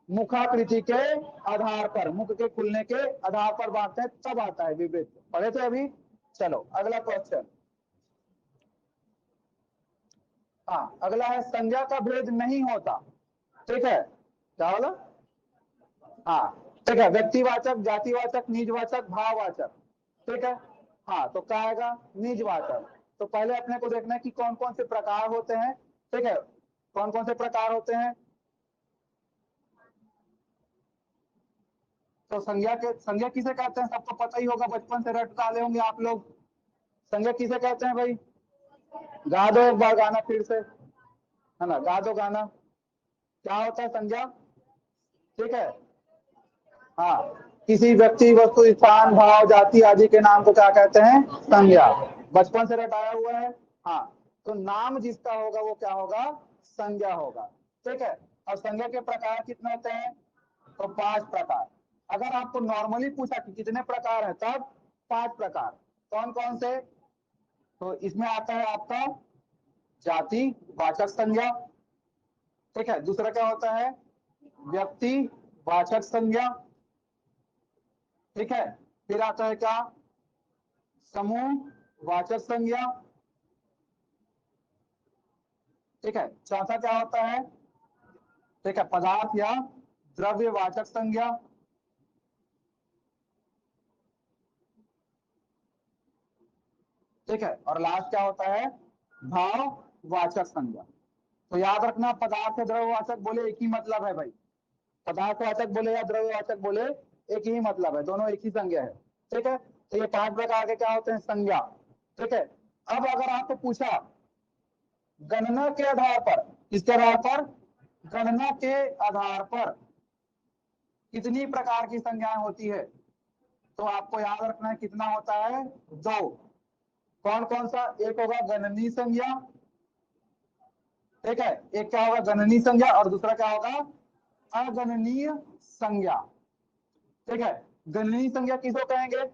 मुखाकृति के आधार पर, मुख के खुलने के आधार पर बांटते हैं तब आता है विवृत। पढ़े थे अभी, चलो अगला क्वेश्चन। हाँ, अगला है संज्ञा का भेद नहीं होता। ठीक है, क्या बोला, हाँ, ठीक है, व्यक्तिवाचक, जातिवाचक, निजवाचक, भाववाचक। ठीक है, हाँ, तो क्या आएगा, निजवाचक। तो पहले अपने को देखना है कि कौन कौन से प्रकार होते हैं। ठीक है, कौन कौन से प्रकार होते हैं। तो संज्ञा किसे कहते हैं, सबको पता ही होगा, बचपन से रट डाले होंगे आप लोग। संज्ञा किसे कहते हैं भाई, गा दो एक बार गाना फिर से, है ना, गा दो गाना, क्या होता है संज्ञा। ठीक है, हाँ, किसी व्यक्ति, वस्तु, स्थान, भाव, जाति आदि के नाम को क्या कहते हैं, संज्ञा। बचपन से रटाया हुआ है। हाँ, तो नाम जिसका होगा वो क्या होगा, संज्ञा होगा। ठीक है, और संज्ञा के प्रकार कितने होते हैं, तो 5 प्रकार। अगर आपको नॉर्मली पूछा कि कितने प्रकार है, तब 5 प्रकार। कौन कौन से, तो इसमें आता है आपका जाति वाचक संज्ञा। ठीक है, दूसरा क्या होता है, व्यक्ति वाचक संज्ञा। ठीक है, फिर आता है क्या, समूह वाचक संज्ञा। ठीक है, चौथा क्या होता है, ठीक है, पदार्थ या द्रव्य वाचक संज्ञा। ठीक है, और लास्ट क्या होता है, भाव वाचक संज्ञा। तो याद रखना, पदार्थ या द्रव्यवाचक बोले एक ही मतलब है भाई, पदार्थवाचक बोले या द्रव्यवाचक बोले एक ही मतलब है, दोनों एक ही संज्ञा है। ठीक है, तो ये 5 प्रकार के क्या होते हैं, संज्ञा। ठीक है, अब अगर आपको पूछा गणना के आधार पर, किसके आधार पर, गणना के आधार पर कितनी प्रकार की संज्ञाएं होती है, तो आपको याद रखना है कितना होता है, 2। कौन कौन सा, एक होगा गणनीय संज्ञा। ठीक है, एक क्या होगा, गणनीय संज्ञा, और दूसरा क्या होगा, अगणनीय संज्ञा। ठीक है, गणनीय संज्ञा किसको कहेंगे,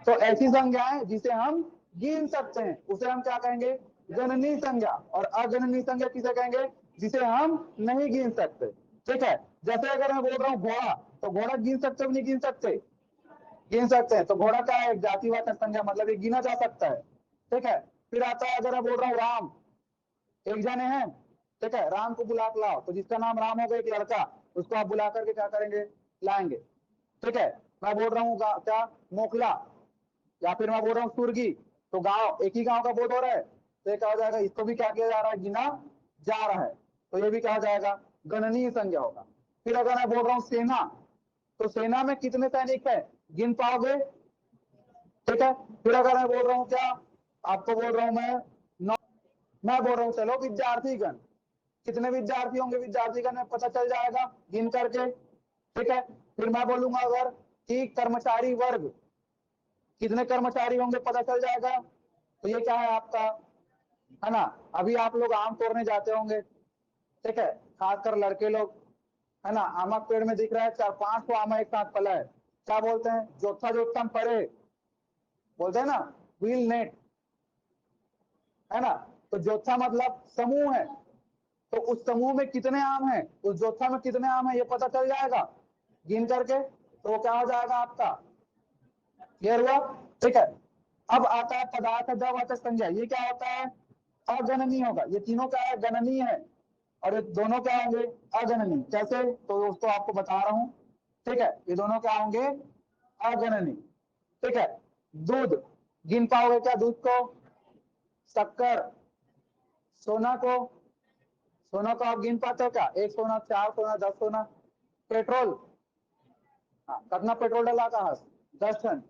तो ऐसी संज्ञाएं जिसे हम गिन सकते हैं उसे हम क्या कहेंगे, गणनीय संज्ञा। और अगणनीय संज्ञा किसे कहेंगे, जिसे हम नहीं गिन सकते। ठीक है, जैसे अगर मैं बोल रहा हूँ घोड़ा, तो घोड़ा गिन सकते हो नहीं गिन सकते, गिन सकते हैं। तो घोड़ा क्या है, जातिवाचक संज्ञा, मतलब ये गिना जा सकता है। ठीक है, फिर आता है, अगर मैं बोल रहा हूँ राम, एक जने हैं, ठीक है, राम को बुला के लाओ, तो जिसका नाम राम होगा, एक लड़का, उसको आप बुला करके क्या करेंगे, लाएंगे। ठीक है, मैं बोल रहा हूँ क्या, मोखला, या फिर मैं बोल रहा हूँ सुर्गी, तो गांव, एक ही गांव का बोध हो रहा है, तो ये क्या हो जाएगा, इसको भी क्या किया जा रहा है, गिना जा रहा है, तो ये भी क्या हो जाएगा, गणनीय संज्ञा होगा। फिर अगर मैं बोल रहा हूँ सेना, तो सेना में कितने सैनिक है, गिन पाओगे, ठीक है। फिर अगर मैं बोल रहा हूँ क्या, आपको बोल रहा हूँ मैं बोल रहा हूँ चलो विद्यार्थीगण, कितने विद्यार्थी होंगे, विद्यार्थीगण में पता चल जाएगा गिन करके, ठीक है। फिर मैं बोलूंगा अगर कि कर्मचारी वर्ग, कितने कर्मचारी होंगे पता चल जाएगा, तो ये क्या है आपका, है ना। अभी आप लोग आम तोड़ने जाते होंगे, ठीक है, खासकर लड़के लोग, है ना, आम के पेड़ में दिख रहा है 4-5 को आम एक साथ फला है, क्या बोलते हैं, जोथा जोथा पड़े, बोलते हैं ना, व्हील नेट, है ना। तो जोथा मतलब समूह है, तो उस समूह में कितने आम हैं, उस जोथा में कितने आम हैं, ये पता चल जाएगा गिन करके, तो क्या हो जाएगा आपका, क्लियर हुआ, ठीक है। अब आता है पदार्थ अद्यवाचक संज्ञा, ये क्या होता है, अगणनीय होगा, ये तीनों क्या है, गणनीय है, और ये दोनों क्या होंगे, अगणनीय, कैसे, तो दोस्तों आपको बता रहा हूं, ठीक है, ये दोनों क्या होंगे, अगणनीय, ठीक है। दूध, गिन पाओगे क्या दूध को, शक्कर, सोना को, सोना को आप गिन पाते हो क्या, 1 सोना, 4 सोना, 10 सोना, पेट्रोल, हाँ, कितना पेट्रोल डाला था, 10 टन,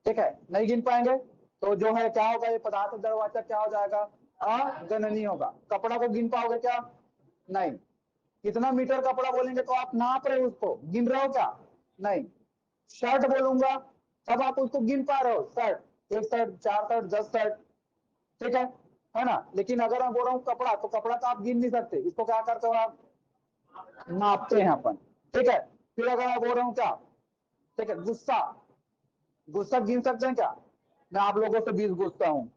ठीक है, नहीं गिन पाएंगे, तो जो है क्या होगा, ये पदार्थ द्रव्यवाचक क्या हो जाएगा, अगणनीय होगा। कपड़ा को गिन पाओगे क्या, नहीं। कितना मीटर कपड़ा बोलेंगे तो आप नाप रहे हो उसको, गिन रहे हो क्या, नहीं। शर्ट बोलूंगा तब आप उसको गिन पा रहे हो, शर्ट, 1 शर्ट, 4 शर्ट, 10 शर्ट, ठीक है ना। लेकिन अगर मैं बोल रहा हूँ कपड़ा, तो कपड़ा तो आप गिन नहीं सकते, इसको क्या करते हो आप, नापते हैं अपन, ठीक है। फिर अगर मैं बोल रहा हूँ क्या, ठीक है, गुस्सा, गुस्सा गिन सकते हैं क्या, मैं आप लोगों से 20 गुस्सा हूँ,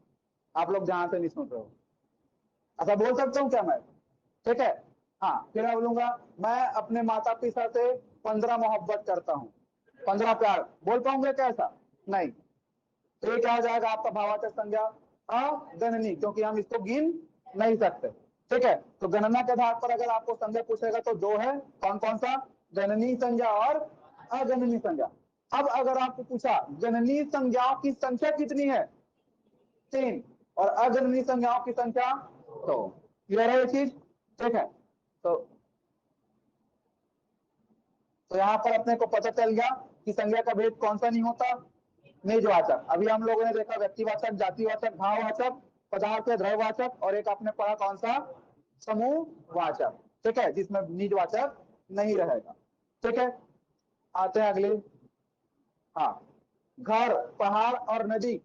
आप लोग जहां से नहीं सुन रहे हो, ऐसा बोल सकता हूँ क्या मैं, ठीक है। हाँ, फिर मैं बोलूंगा मैं अपने माता पिता से 15 मोहब्बत करता हूँ, 15 प्यार, बोल पाऊंगे क्या ऐसा, नहीं। तो ये क्या हो जाएगा आपका भावाचक संज्ञा, अगणनीय, क्योंकि हम इसको गिन नहीं सकते, ठीक है। तो गणना के आधार पर अगर आपको संज्ञा पूछेगा तो दो है, कौन कौन सा, गणनीय संज्ञा और अगणनीय संज्ञा। अब अगर आपको पूछा गणनीय संज्ञाओं की संख्या कितनी है, 3, और अगणनीय संज्ञाओं की संख्या 2, क्लियर है ये चीज, ठीक है। तो यहाँ पर अपने को पता चल गया कि संज्ञा का भेद कौन सा नहीं होता, निजवाचक। अभी हम लोगों ने देखा व्यक्तिवाचक, जातिवाचक, भाववाचक, पदार्थ या द्रव्यवाचक, और एक आपने पढ़ा कौन सा, समूहवाचक, ठीक है, जिसमें निजवाचक नहीं रहेगा, ठीक है। आते हैं अगले, हाँ, घर, पहाड़ और नदी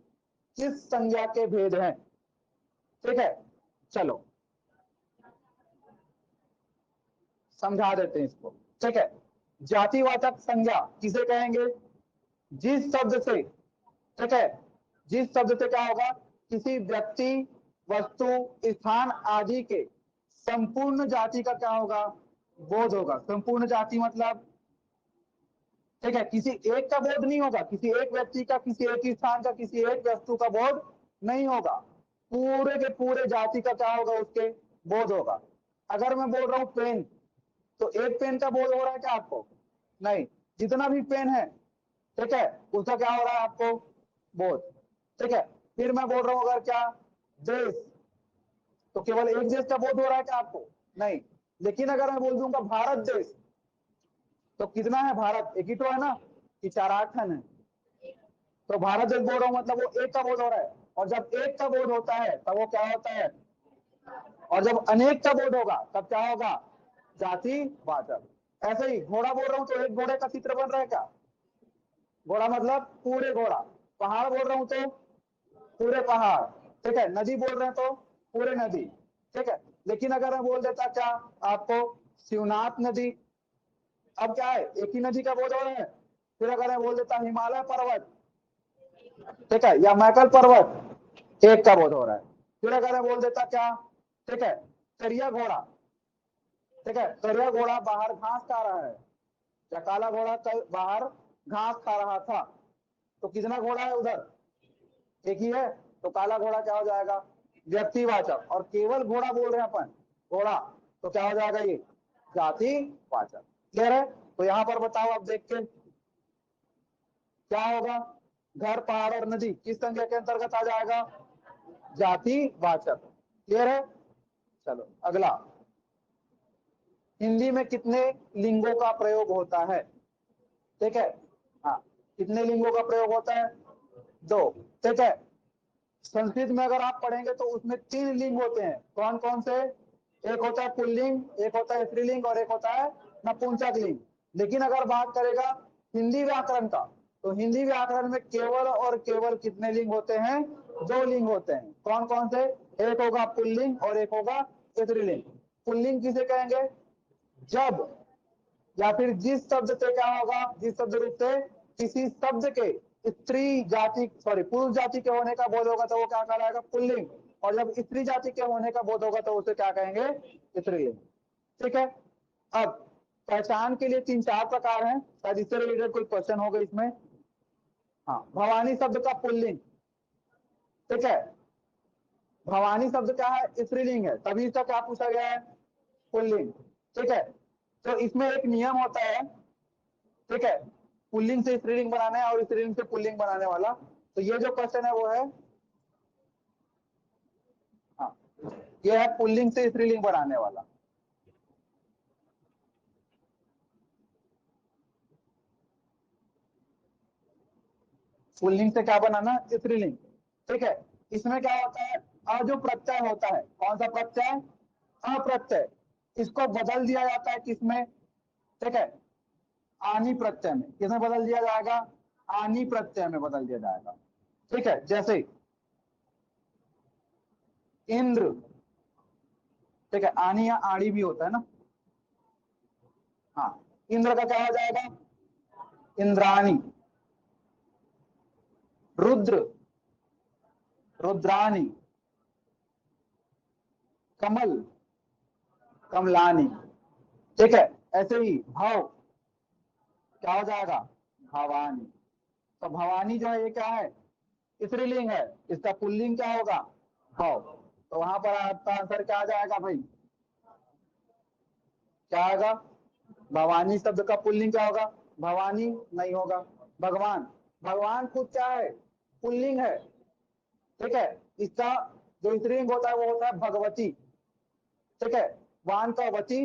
किस संज्ञा के भेद हैं, ठीक है, चलो समझा देते हैं इसको, ठीक है। जातिवाचक संज्ञा किसे कहेंगे, जिस शब्द से, ठीक है, जिस शब्द से क्या होगा, किसी व्यक्ति, वस्तु, स्थान आदि के संपूर्ण जाति का क्या होगा, बोध होगा। संपूर्ण जाति मतलब, ठीक है, किसी एक का बोध नहीं होगा, किसी एक व्यक्ति का, किसी एक स्थान का, किसी एक वस्तु का बोध नहीं होगा, पूरे के पूरे जाति का क्या होगा, उसके बोध होगा। अगर मैं बोल रहा हूं पेन, तो एक पेन का बोध हो रहा है क्या आपको, नहीं, जितना भी पेन है, ठीक है, उसका क्या हो रहा है आपको, बोध, ठीक है। फिर मैं बोल रहा हूं अगर क्या, देश, तो केवल एक देश का बोध हो रहा है क्या आपको, नहीं। लेकिन अगर मैं बोल दूंगा भारत देश, तो कितना है भारत, एक ही तो है ना, कि 4-8 है, तो भारत देश बोल रहा हूं मतलब वो एक का बोध हो रहा है, और जब एक का बोध होता है तब वो क्या होता है, और जब अनेक का बोध होगा तब क्या होगा, जातिवाचक। ऐसे ही घोड़ा बोल रहा हूं तो एक घोड़े का चित्र बन रहा है क्या, घोड़ा मतलब पूरे घोड़ा, पहाड़ बोल रहा हूं तो पूरे पहाड़, ठीक है, नदी बोल रहे हैं तो पूरे नदी, ठीक है। लेकिन अगर मैं बोल देता क्या आपको, शिवनाथ नदी, अब क्या है, एक ही नदी का बोध हो रहा है। फिर अगर मैं बोल देता हिमालय पर्वत, ठीक है, या मैकल पर्वत, एक का बोध हो रहा है। फिर अगर मैं बोल देता क्या, ठीक है, करिया घोड़ा, ठीक है, करिया घोड़ा बाहर घास खा रहा है, या काला घोड़ा कल बाहर घास खा रहा था, तो कितना घोड़ा है उधर, एक ही है, तो काला घोड़ा क्या हो जाएगा, व्यक्तिवाचक, और केवल घोड़ा बोल रहे हैं अपन, घोड़ा, तो क्या हो जाएगा ये, जातिवाचक, क्लियर है। तो यहां पर बताओ अब देख के क्या होगा, घर, पहाड़ और नदी किस संज्ञा के अंतर्गत आ जाएगा? जातिवाचक। क्लियर है? चलो अगला, हिंदी में कितने लिंगों का प्रयोग होता है? ठीक है, हाँ, कितने लिंगों का प्रयोग होता है? 2। ठीक है, संस्कृत में अगर आप पढ़ेंगे तो उसमें 3 लिंग होते हैं। कौन कौन से? एक होता है पुल्लिंग, एक होता है स्त्रीलिंग और एक होता है नपुंसक लिंग। लेकिन अगर बात करेगा हिंदी व्याकरण का, तो हिंदी व्याकरण में केवल और केवल कितने लिंग होते हैं? 2 लिंग होते हैं। कौन कौन से? एक होगा पुल्लिंग और एक होगा स्त्रीलिंग। पुल्लिंग किसे कहेंगे? जब या फिर जिस शब्द से क्या होगा, जिस शब्द रूप से किसी शब्द के स्त्री जाति पुरुष जाति के होने का बोध होगा तो वो क्या कहलाएगा? पुल्लिंग। और जब स्त्री जाति के होने का बोध होगा तो उसे क्या कहेंगे? स्त्रीलिंग। ठीक है, अब पहचान के लिए 3-4 प्रकार हैं, शायद इससे रिलेटेड कोई क्वेश्चन होगा इसमें। हाँ, भवानी शब्द का पुल्लिंग। ठीक है, भवानी शब्द क्या है? स्त्रीलिंग है, तभी इसका क्या पूछा गया है? पुल्लिंग। ठीक है, तो इसमें एक नियम होता है। ठीक है, पुल्लिंग से स्त्रीलिंग बनाना है और स्त्रीलिंग से पुल्लिंग बनाने वाला। तो ये जो क्वेश्चन है वो है, हाँ, ये है पुल्लिंग से स्त्रीलिंग बनाने वाला। पुल्लिंग से क्या बनाना? स्त्रीलिंग। ठीक है, इसमें क्या होता है? अ जो प्रत्यय होता है, कौन सा प्रत्यय? अप्रत्यय। इसको बदल दिया जाता है किसमें? ठीक है, आनी प्रत्यय में। किसमें बदल दिया जाएगा? आनी प्रत्यय में बदल दिया जाएगा। ठीक है, जैसे इंद्र। ठीक है, आनी या आड़ी भी होता है ना। हाँ, इंद्र का क्या हो जाएगा? इंद्राणी। रुद्र, रुद्राणी। कमल, कमलानी। ठीक है, ऐसे ही भव क्या हो जाएगा? भवानी। तो भवानी जो है ये क्या है? स्त्रीलिंग है, इसका पुल्लिंग क्या होगा? भव। तो वहां पर आपका आंसर क्या आ जाएगा भाई? क्या आएगा? भवानी शब्द का पुल्लिंग क्या होगा? भवानी नहीं होगा। भगवान, भगवान खुद क्या है? पुल्लिंग है। ठीक है, इसका जो स्त्रीलिंग होता है वो होता है भगवती। ठीक है, वान का वती,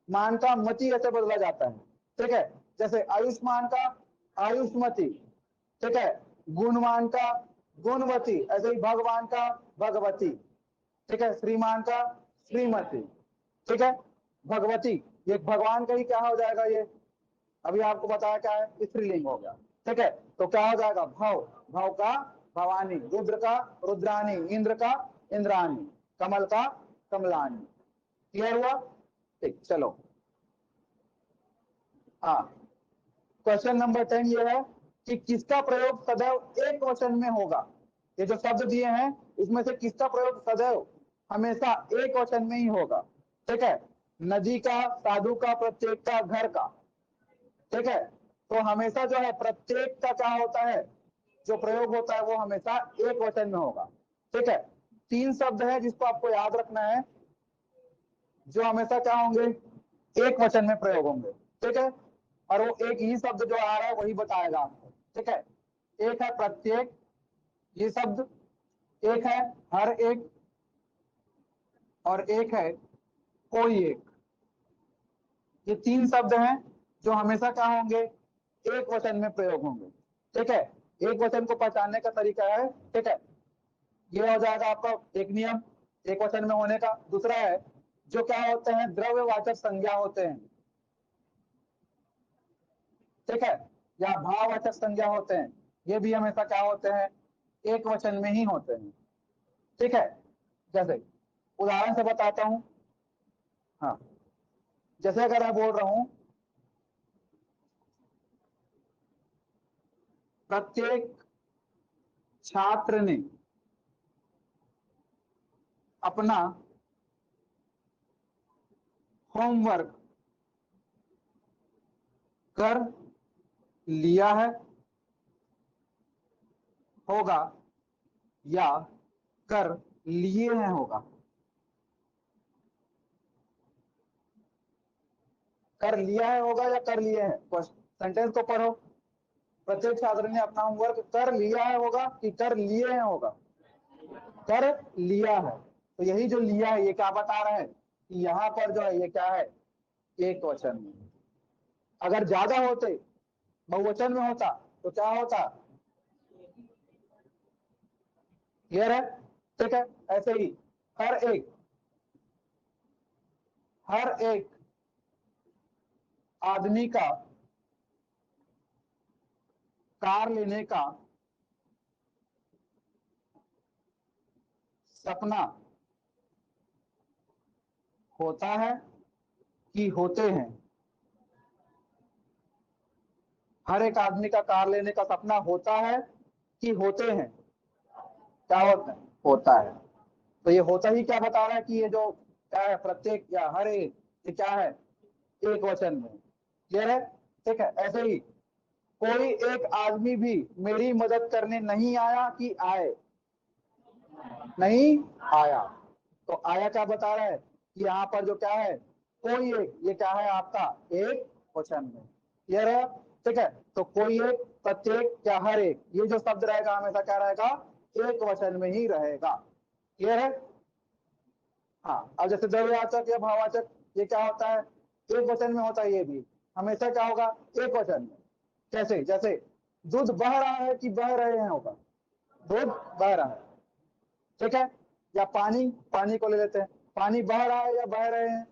मान का मति ऐसे बदला जाता है। ठीक है, जैसे आयुष्मान का आयुष्मती। ठीक है, गुणवान का गुणवती, ऐसे ही भगवान का भगवती। ठीक है, श्रीमान का श्रीमती। ठीक है, भगवती, ये भगवान का ही क्या हो जाएगा? ये अभी आपको बताया क्या है? स्त्रीलिंग हो गया। ठीक है, तो क्या हो जाएगा? भव, भव का भवानी, रुद्र का रुद्रानी, इंद्र का इंद्राणी, कमल का कमलानी। क्लियर हुआ? ठीक, चलो। हाँ, क्वेश्चन नंबर 10 ये है कि किसका प्रयोग सदैव एक वचन में होगा? ये जो शब्द दिए हैं इसमें से किसका प्रयोग सदैव हमेशा एक वचन में ही होगा? ठीक है, नदी का, साधु का, प्रत्येक का, घर का। ठीक है, तो हमेशा जो है प्रत्येक का क्या होता है? जो प्रयोग होता है वो हमेशा एक वचन में होगा। ठीक है, 3 शब्द है जिसको आपको याद रखना है, जो हमेशा क्या होंगे? एक वचन में प्रयोग होंगे। ठीक है, और वो एक ही शब्द जो आ रहा है वही बताएगा आपको। ठीक है, एक है प्रत्येक, ये शब्द। एक है हर एक, और एक है कोई एक। ये 3 शब्द हैं जो हमेशा क्या होंगे? एक वचन में प्रयोग होंगे। ठीक है, एक वचन को पहचानने का तरीका है। ठीक है, ये हो जाएगा आपका एक नियम एक वचन में होने का। दूसरा है जो क्या होते हैं? द्रव्यवाचक संज्ञा होते हैं। ठीक है, या भाववाचक संज्ञा होते हैं, ये भी हमेशा क्या होते हैं? एक वचन में ही होते हैं। ठीक है, जैसे उदाहरण से बताता हूं। हाँ, जैसे अगर मैं बोल रहा हूं प्रत्येक छात्र ने अपना होमवर्क कर लिया है, होगा, या कर लिए हैं, होगा। कर लिया है होगा या कर लिए हैं? सेंटेंस को पढ़ो। प्रत्येक छात्र ने अपना होमवर्क कर लिया है होगा कि कर लिए हैं होगा? कर लिया है। तो यही जो लिया है ये क्या बता रहा है कि यहाँ पर जो है ये क्या है, एक वचन में। अगर ज्यादा होते, बहुवचन में होता तो क्या होता? क्लियर है? ठीक है। ऐसे ही हर एक आदमी का कार लेने का सपना होता है कि होते हैं? हर एक आदमी का कार लेने का सपना होता है कि होते हैं? क्या होता है? होता है। तो ये होता ही क्या बता रहा है कि ये जो क्या है, प्रत्येक या हर एक, ये क्या है, एक वचन में। क्लियर है? ठीक है। ऐसे ही कोई एक आदमी भी मेरी मदद करने नहीं आया कि आए? नहीं आया। तो आया क्या बता रहा है कि यहाँ पर जो क्या है, कोई एक, ये क्या है आपका एक वचन में। क्लियर है? ठीक है। तो कोई एक, प्रत्येक या हर एक, ये जो शब्द रहेगा हमेशा क्या रहेगा, एक वचन में ही रहेगा। क्लियर है? हाँ। अब जैसे द्रव्यवाचक या भाववाचक ये क्या होता है, एक वचन में होता है। ये भी हमेशा क्या होगा, एक वचन में। कैसे? जैसे दूध बह रहा है कि बह रहे हैं होगा, दूध बह रहा है। ठीक है। या पानी, पानी को ले लेते हैं, पानी बह रहा है या बह रहे हैं?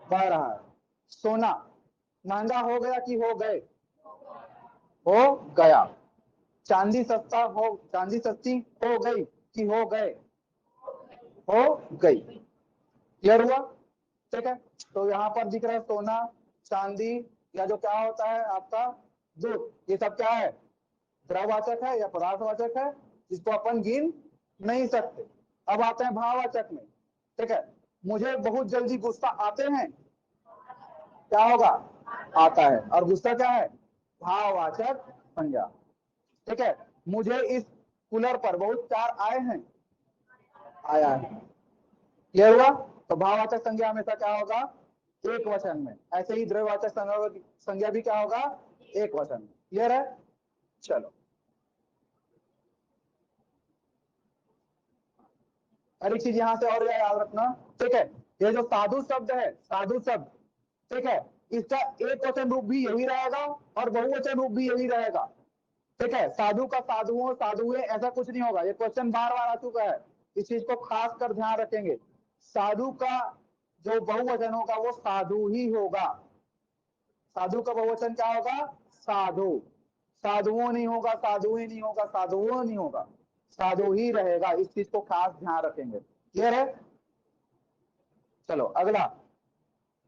बह रहा है। सोना महंगा हो गया कि हो गए? हो गया। चांदी सस्ता हो, चांदी सस्ती हो गई कि हो गए? हो गई। क्लियर हुआ? ठीक है। तो यहाँ पर दिख रहा है सोना, चांदी, या जो क्या होता है आपका दूध, ये सब क्या है, द्रववाचक है या पदार्थवाचक है, जिसको अपन गिन नहीं सकते। अब आते हैं भाववाचक में। ठीक है। मुझे बहुत जल्दी गुस्सा आते हैं, क्या होगा, आता है। और गुस्सा क्या है, भाववाचक संज्ञा। ठीक है। मुझे इस कूलर पर बहुत चार आए हैं, आया है। क्लियर हुआ? तो भाववाचक संज्ञा हमेशा क्या होगा, एक वचन में। ऐसे ही द्रव्यवाचक संज्ञा भी क्या होगा, एक वचन में। क्लियर है? चलो, और एक चीज यहाँ से और याद रखना। ठीक है। ये जो साधु शब्द है, साधु शब्द, ठीक है, इसका एक वचन रूप भी यही रहेगा और बहुवचन रूप भी यही रहेगा। ठीक है। साधु का साधुओं, साधुए, ऐसा कुछ नहीं होगा। ये क्वेश्चन बार बार आ चुका है, इस चीज को खास कर ध्यान रखेंगे। साधु का जो बहुवचन होगा वो साधु ही होगा। साधु का बहुवचन क्या होगा, साधु। साधुओं नहीं होगा, साधुए नहीं होगा, साधुओं नहीं होगा, साधु ही रहेगा। इस चीज को खास ध्यान रखेंगे। क्लियर है? चलो अगला,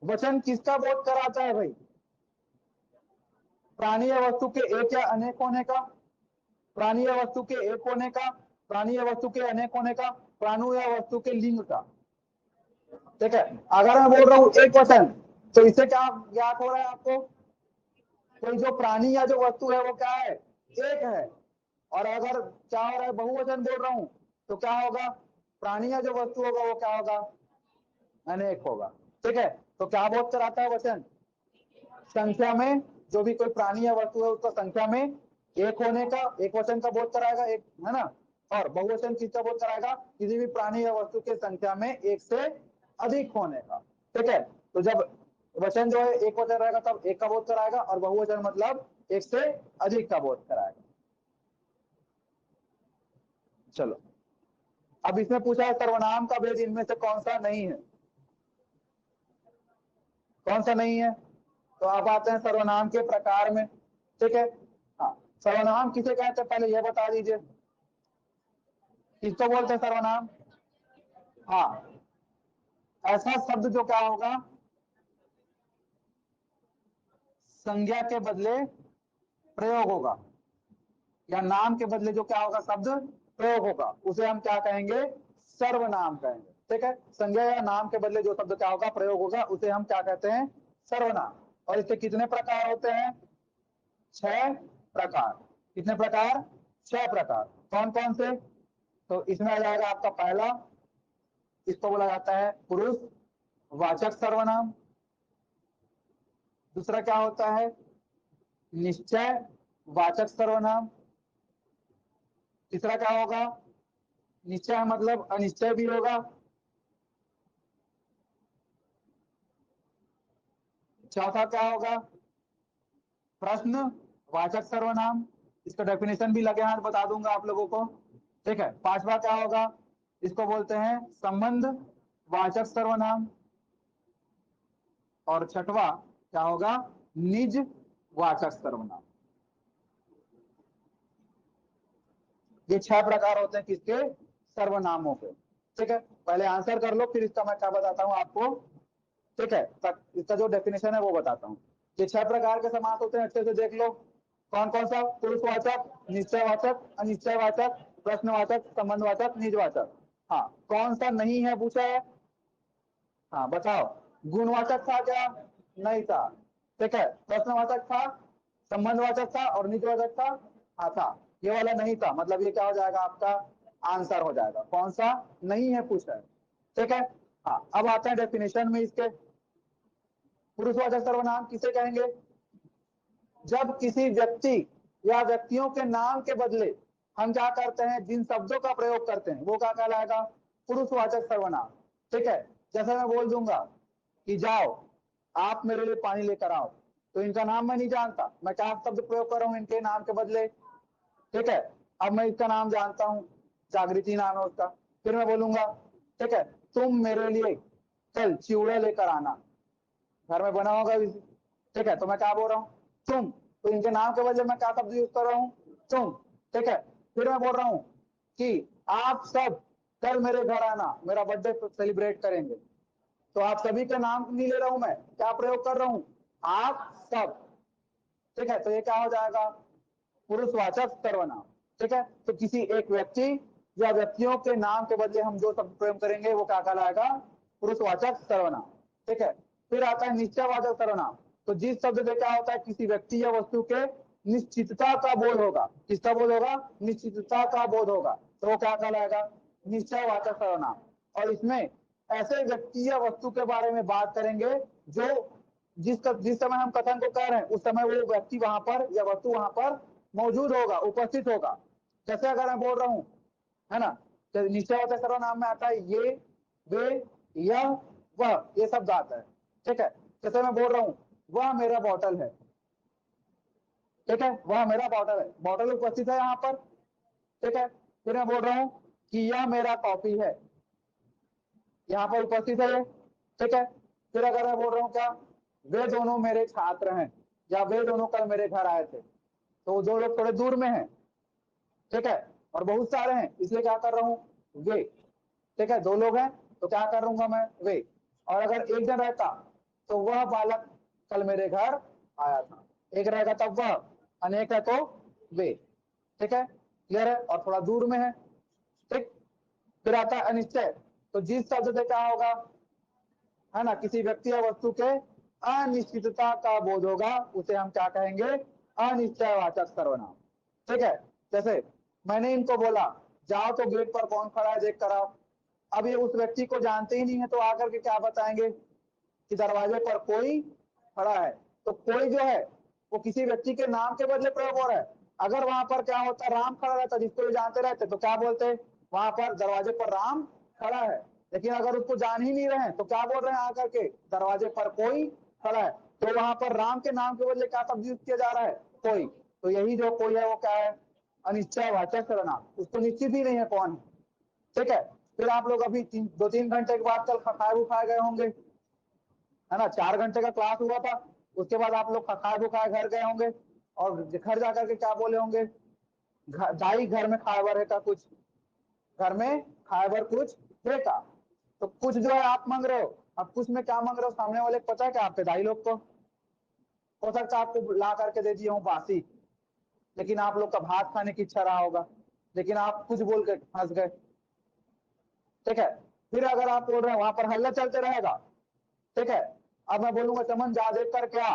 वचन किसका बोध कराता है भाई? प्राणी या वस्तु के एक या अनेक होने का, प्राणी या वस्तु के एक होने का, प्राणी या वस्तु के अनेक होने का, प्राणु या वस्तु के लिंग का। ठीक है। अगर मैं बोल रहा हूं एक वचन, तो इससे क्या ज्ञात हो रहा है आपको, कोई जो प्राणी या जो वस्तु है वो क्या है, एक है। और अगर क्या हो रहा है, बहुवचन बोल रहा हूं, तो क्या होगा, प्राणी या जो वस्तु होगा वो क्या होगा, अनेक होगा। ठीक है। तो क्या बोध कराता है वचन, संख्या में, जो भी कोई प्राणी या वस्तु है उसका संख्या में एक होने का, एक वचन का बोध कराएगा, एक है ना। और बहुवचन किसका बोध कराएगा, किसी भी प्राणी या वस्तु की संख्या में एक से अधिक होने का। ठीक है। तो जब वचन जो है एक वचन रहेगा तब एक का बोध कराएगा, और बहुवचन मतलब एक से अधिक का बोध कराएगा। चलो, अब इसमें पूछा है सर्वनाम का भेद इनमें से कौन सा नहीं है, कौन सा नहीं है? तो आप आते हैं सर्वनाम के प्रकार में। ठीक है। हाँ, सर्वनाम किसे कहते हैं पहले यह बता दीजिए, किसको बोलते हैं सर्वनाम? हाँ, ऐसा शब्द जो क्या होगा, संज्ञा के बदले प्रयोग होगा, या नाम के बदले जो क्या होगा, शब्द प्रयोग होगा, उसे हम क्या कहेंगे, सर्वनाम कहेंगे। ठीक है। संज्ञा या नाम के बदले जो शब्द क्या होगा, प्रयोग होगा, उसे हम क्या कहते हैं, सर्वनाम। और इसके कितने प्रकार होते हैं, 6 प्रकार। कितने प्रकार, 6 प्रकार। कौन कौन से? तो इसमें आ जाएगा आपका पहला, इसको बोला जाता है पुरुष वाचक सर्वनाम। दूसरा क्या होता है, निश्चय वाचक सर्वनाम। तीसरा क्या होगा, निश्चय मतलब अनिश्चय भी होगा। चौथा क्या होगा, प्रश्न वाचक सर्वनाम। इसका डेफिनेशन भी लगे हाथ बता दूंगा आप लोगों को, ठीक है। पांचवा क्या होगा, इसको बोलते हैं संबंध वाचक सर्वनाम। और छठवा क्या होगा, निज वाचक सर्वनाम। ये 6 प्रकार होते हैं किसके, सर्वनामों के, ठीक है। पहले आंसर कर लो, फिर इसका मैं क्या बताता हूँ आपको, ठीक है। तक इसका जो डेफिनेशन है वो बताता हूँ। ये 6 प्रकार के समास होते हैं, अच्छे से देख लो। कौन कौन सा, पुरुषवाचक, निश्चयवाचक, अनिश्चयवाचक, प्रश्नवाचक, संबंधवाचक, निजवाचक। हाँ, कौन सा नहीं है पूछा है, हाँ बताओ। गुणवाचक था क्या, नहीं था, ठीक है। प्रश्नवाचक था, संबंधवाचक था और निजवाचक था, हाँ था। ये वाला नहीं था, मतलब ये क्या हो जाएगा आपका आंसर हो जाएगा। कौन सा नहीं है पूछा है, ठीक है। हाँ, अब आते हैं डेफिनेशन में इसके। पुरुषवाचक सर्वनाम किसे कहेंगे, जब किसी व्यक्ति या व्यक्तियों के नाम के बदले हम क्या करते हैं, जिन शब्दों का प्रयोग करते हैं वो क्या कहलाएगा, पुरुषवाचक सर्वनाम, ठीक है। जैसे मैं बोल दूंगा कि जाओ आप मेरे लिए पानी लेकर आओ, तो इनका नाम मैं नहीं जानता, मैं क्या शब्द प्रयोग कर रहा हूँ इनके नाम के बदले, ठीक है। अब मैं इसका नाम जानता हूँ, जागृति नाम है उसका, फिर मैं बोलूंगा ठीक है, तुम मेरे लिए कल चिवड़ा लेकर आना, घर में बना होगा भी, ठीक है। तो मैं क्या बोल रहा हूँ, तुम, तो इनके नाम के वजह मैं क्या शब्द यूज कर रहा हूँ, तुम, ठीक है। फिर मैं बोल रहा हूँ कि आप सब कल मेरे घर आना, मेरा बर्थडे सेलिब्रेट करेंगे, तो आप सभी का नाम नहीं ले रहा हूं, मैं क्या प्रयोग कर रहा हूं, आप सब, ठीक है। तो ये क्या हो जाएगा, पुरुषवाचक सर्वनाम, ठीक है। तो किसी एक व्यक्ति या व्यक्तियों के नाम के बदले हम जो शब्द प्रयोग करेंगे वो क्या कहलाएगा, पुरुषवाचक सर्वनाम, ठीक है। फिर आता है निश्चयवाचक सर्वनाम। तो जिस शब्द से क्या होता है, किसी व्यक्ति या वस्तु के निश्चितता का बोध होगा, किसका बोध होगा, निश्चितता का बोध होगा, तो वो क्या कहलाएगा, निश्चयवाचक सर्वनाम। और इसमें ऐसे व्यक्ति या वस्तु के बारे में बात करेंगे जो जिस समय हम कथन को कह रहे हैं उस समय वो व्यक्ति वहां पर या वस्तु वहां पर मौजूद होगा, उपस्थित होगा। जैसे अगर मैं बोल रहा हूं, है ना, तो निश्चयवाचक सर्वनाम में आता है ये, वे, यह, वह, ये शब्द आता है, ठीक है। जैसे मैं बोल रहा हूं वह मेरा बॉटल है, ठीक है, वह मेरा बॉटल है, बॉटल उपस्थित है यहाँ पर, ठीक है। फिर मैं बोल रहा हूं कि यह मेरा कॉपी है, यहाँ पर उपस्थित है, ठीक है। फिर अगर मैं बोल रहा हूँ क्या, वे दोनों मेरे छात्र हैं, या वे दोनों कल मेरे घर आए थे, तो दो लोग थोड़े दूर में हैं, ठीक है, और बहुत सारे हैं, इसलिए क्या कर रहा हूँ, वे, ठीक है। दो लोग हैं तो क्या कर दूंगा मैं, वे। और अगर एक जन रहता तो वह बालक कल मेरे घर आया था, एक रहेगा तब वह, अनेक है तो वे, ठीक है, क्लियर है, और थोड़ा दूर में है, ठीक। फिर आता है अनिश्चय। तो जिस शब्द से क्या होगा, है ना, किसी व्यक्ति या वस्तु के अनिश्चितता का बोध होगा, उसे हम क्या कहेंगे, अनिश्चयवाचक सर्वनाम, ठीक है। जैसे मैंने इनको बोला जाओ तो गेट पर कौन खड़ा है देख कर आओ, अब ये उस व्यक्ति को जानते ही नहीं है, तो आकर के क्या बताएंगे कि दरवाजे पर कोई खड़ा है। तो कोई जो है वो किसी व्यक्ति के नाम के बदले प्रयोग हो रहा है। अगर वहां पर क्या होता, राम खड़ा रहता जिसको भी जानते रहते, तो क्या बोलते, वहां पर दरवाजे पर राम खड़ा है। लेकिन अगर उसको जान ही नहीं रहे तो क्या बोल रहे हैं आकर के, दरवाजे पर कोई खड़ा है, तो वहां पर राम के नाम के बदले क्या शब्द यूज किया जा रहा है, कोई। तो यही जो कोई है वो क्या है, अनिश्चयवाचक सर्वनाम, उसको निश्चित ही नहीं है कौन है, ठीक है। फिर आप लोग अभी 2-3 घंटे के बाद कल खाए उखाए गए होंगे, है ना, 4 घंटे का क्लास हुआ था, उसके बाद आप लोग खाए बुखाए घर गए होंगे, और घर जाकर के क्या बोले होंगे, दाई घर में खाएबर है का कुछ, घर में खाएबर कुछ है का। तो कुछ जो है आप मांग रहे हो, अब कुछ में क्या मांग रहे हो, सामने वाले को पता है क्या, आपके दाई लोग को हो सकता है आपको ला करके दे दिया हूँ बासी, लेकिन आप लोग का भात खाने की इच्छा रहा होगा, लेकिन आप कुछ बोल के फंस गए, ठीक है। फिर अगर आप बोल रहे हैं वहां पर हल्ला चलते रहेगा, ठीक है। अब मैं बोलूंगा चमन जा देख कर क्या,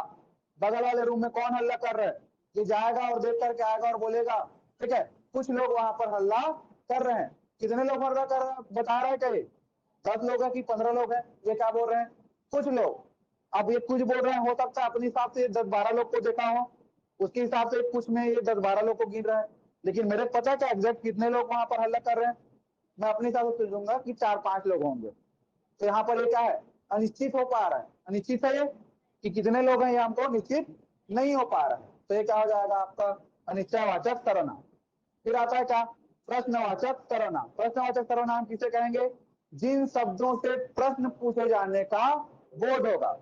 बगल वाले रूम में कौन हल्ला कर रहे हैं, ये जाएगा और देख करके आएगा और बोलेगा, ठीक है। कुछ लोग वहां पर हल्ला कर रहे हैं, कितने लोग हल्ला कर रहे हैं बता रहे हैं क्या, 10 लोग है कि 15 लोग हैं, ये क्या बोल रहे हैं, कुछ लोग। अब ये कुछ बोल रहे हैं, हो सकता है अपने हिसाब से 10-12 लोग को देखा हो, उसके हिसाब से कुछ में ये 10-12 लोग को गिन रहा है, लेकिन मेरे को पता है क्या एग्जैक्ट कितने लोग वहां पर हल्ला कर रहे हैं। मैं अपने हिसाब से सोचूंगा कि 4-5 लोग होंगे। तो यहाँ पर ये क्या है, अनिश्चित हो पा रहा है। अनिश्चित है ये कि कितने लोग हैं, ये हमको निश्चित नहीं हो पा रहा है। तो ये क्या हो जाएगा आपका अनिश्चयवाचक सर्वनाम। फिर आता है क्या, प्रश्नवाचक सर्वनाम। प्रश्नवाचक सर्वनाम किसे कहेंगे, जिन शब्दों से प्रश्न पूछे जाने का बोध होगा।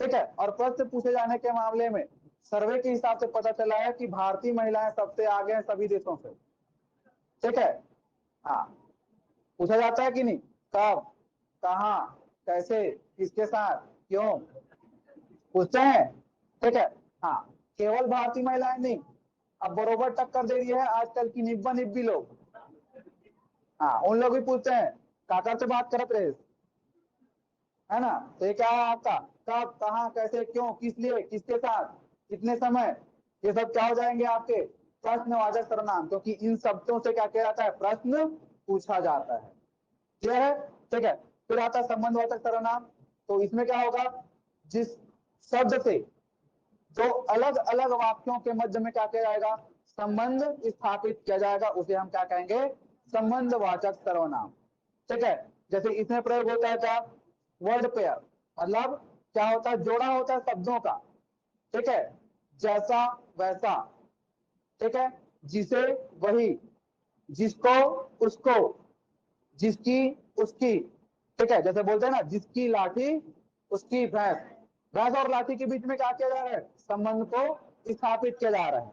ठीक है, और प्रश्न पूछे जाने के मामले में सर्वे के हिसाब से पता चला है कि भारतीय महिलाएं सबसे आगे हैं सभी देशों से। ठीक है, हाँ, पूछा जाता है कि नहीं, कब, कहाँ, कैसे, किसके साथ, क्यों, पूछते हैं। ठीक है, हाँ, केवल भारतीय महिलाएं नहीं, अब बरोबर टक्कर दे रही है आजकल की निब्बा निब्बी लोग। हाँ, उन लोग भी पूछते हैं काका से बात करत रहे, है ना। तो ये क्या है आपका, कब, कहाँ, कैसे, क्यों, किस लिए, किसके साथ, कितने समय, ये सब क्या हो जाएंगे आपके प्रश्नवाचक सर्वनाम, क्योंकि इन शब्दों से क्या किया जाता है, प्रश्न पूछा जाता है। क्लियर है। ठीक है, फिर आता है संबंधवाचक सर्वनाम। तो इसमें क्या होगा, जिस शब्द से जो अलग अलग वाक्यों के मध्य में क्या किया जाएगा, संबंध स्थापित किया जाएगा, उसे हम क्या कहेंगे, संबंधवाचक सर्वनाम। ठीक है, जैसे इसमें प्रयोग होता है क्या, वर्ड पेयर, मतलब क्या होता है, जोड़ा होता है शब्दों का। ठीक है, जैसा वैसा, ठीक है, जिसे वही, जिसको उसको, जिसकी उसकी। ठीक है, जैसे बोलते हैं ना, जिसकी लाठी उसकी भैंस। भैंस और लाठी के बीच में क्या किया जा रहा है, संबंध को स्थापित किया जा रहा है।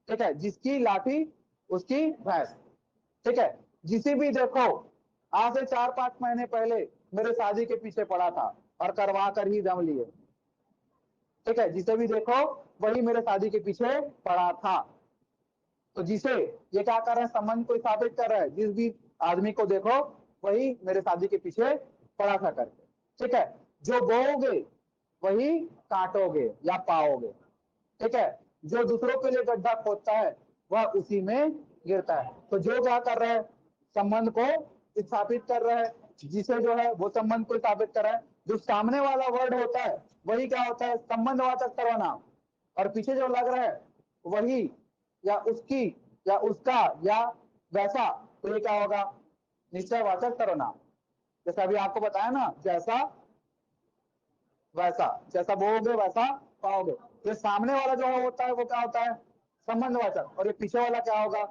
ठीक है, जिसकी लाठी उसकी भैंस। ठीक है, जिसे भी देखो आज से 4-5 महीने पहले मेरे शादी के पीछे पड़ा था और करवा कर ही दम लिए। ठीक है, जिसे भी देखो वही मेरे शादी के पीछे पड़ा था। तो जिसे ये क्या कर रहे हैं, संबंध को स्थापित कर रहा है, जिस भी आदमी को देखो वही मेरे शादी के पीछे पड़ा था करके। ठीक है, जो बोओगे वही काटोगे या पाओगे। ठीक है, जो दूसरों के लिए गड्ढा खोदता है वह उसी में गिरता है। तो जो क्या कर रहा है, संबंध को स्थापित कर रहा है, जिसे जो है वो संबंध को स्थापित कर रहा है। जो सामने वाला वर्ड होता है वही क्या होता है, संबंधवाचक सर्वनाम, और पीछे जो लग रहा है वही या उसकी या उसका या वैसा, तो ये क्या होगा, निश्चयवाचक सर्वनाम। जैसे अभी आपको बताया ना, जैसा वैसा, जैसा बोओगे वैसा पाओगे। ये सामने वाला जो होता है वो क्या होता है, संबंधवाचक, और ये पीछे वाला क्या होगा,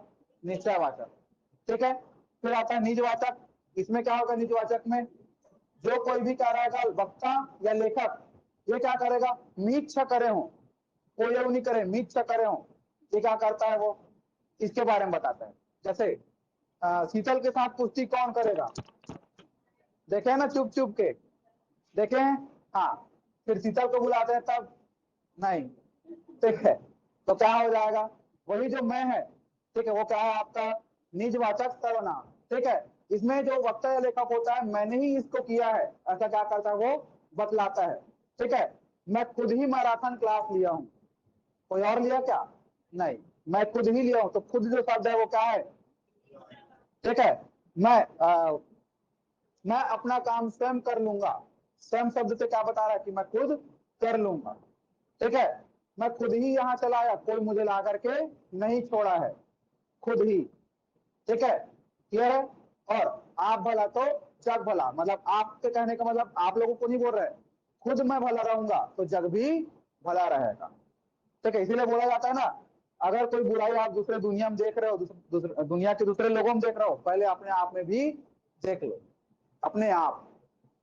निश्चयवाचक। ठीक है, फिर आता है निजवाचक। इसमें क्या होगा, निजवाचक में जो कोई भी कह रहेगा, वक्ता या लेखक, ये क्या करेगा, मीच्छ करे हो, कोई नहीं करे, मीच्छ करे हो, ये क्या करता है, वो इसके बारे में बताता है। जैसे शीतल के साथ कुश्ती कौन करेगा, देखे ना चुप चुप के, देखे हैं, हाँ, फिर शीतल को बुलाते हैं तब नहीं। ठीक है, तो क्या हो जाएगा, वही जो मैं है, ठीक है, वो क्या है आपका निजवाचक सर्वनाम। ठीक है, इसमें जो वक्ता या लेखक होता है, मैंने ही इसको किया है, ऐसा क्या करता है, वो बतलाता है। ठीक है, मैं खुद ही मैराथन क्लास लिया हूं, कोई और लिया क्या, नहीं, मैं खुद ही लिया हूं। तो खुद जो शब्द है वो क्या है, ठीक है, मैं मैं अपना काम स्वयं कर लूंगा। स्वयं शब्द से क्या बता रहा है कि मैं खुद कर लूंगा। ठीक है, मैं खुद ही यहाँ चला आया, कोई मुझे ला करके नहीं छोड़ा है, खुद ही। ठीक है, क्लियर है। और आप भला तो जग भला, मतलब आपके कहने का मतलब आप लोगों को नहीं बोल रहे, खुद मैं भला रहूंगा तो जग भी भला रहेगा। ठीक है, इसीलिए बोला जाता है ना, अगर कोई बुराई आप दूसरे दुनिया में देख रहे हो, दुनिया के दूसरे लोगों में देख रहे हो, पहले अपने आप में भी देख लो। अपने आप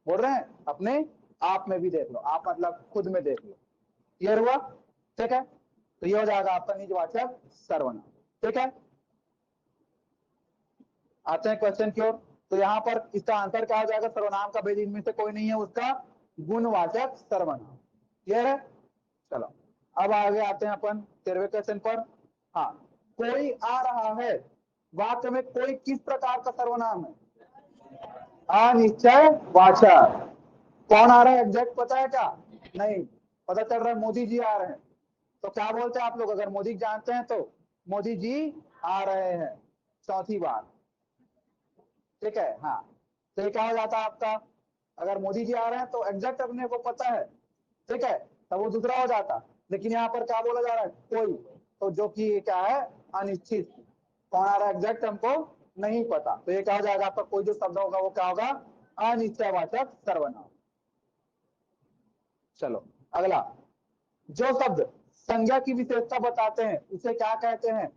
बोल रहे हैं, अपने आप में भी देख लो, आप मतलब खुद में देख लो। क्लियर हुआ। ठीक है, तो ये हो जाएगा आपका निजवाचक सर्वनाम। ठीक है, आते हैं क्वेश्चन की ओर। तो यहाँ पर इसका आंसर क्या हो जाएगा, सर्वनाम का भेद इनमें से कोई नहीं है, उसका गुणवाचक सर्वनाम। क्लियर है। चलो अब आगे आते हैं अपन 13वें क्वेश्चन पर। हाँ, कोई आ रहा है, वाक्य में कोई किस प्रकार का सर्वनाम है, अनिश्चय वाचक। कौन आ रहा है एग्जैक्ट पता है क्या, नहीं पता चल रहा है, मोदी जी आ रहे हैं। तो क्या बोलते हैं आप लोग, अगर मोदी जानते हैं तो मोदी जी आ रहे हैं, चौथी बार। ठीक है, हाँ, तो ये क्या हो जाता है आपका, अगर मोदी जी आ रहे हैं तो एग्जैक्ट अपने को पता है। ठीक है, तब वो दूसरा हो जाता, लेकिन यहाँ पर क्या बोला जा रहा है, कोई, तो जो कि क्या है, अनिश्चित। कौन आ रहा है एग्जैक्ट हमको नहीं पता, तो ये क्या हो जाएगा आपका, कोई जो शब्द होगा वो क्या होगा, अनिश्चयवाचक सर्वनाम। चलो अगला, जो शब्द संज्ञा की विशेषता बताते हैं उसे क्या कहते हैं,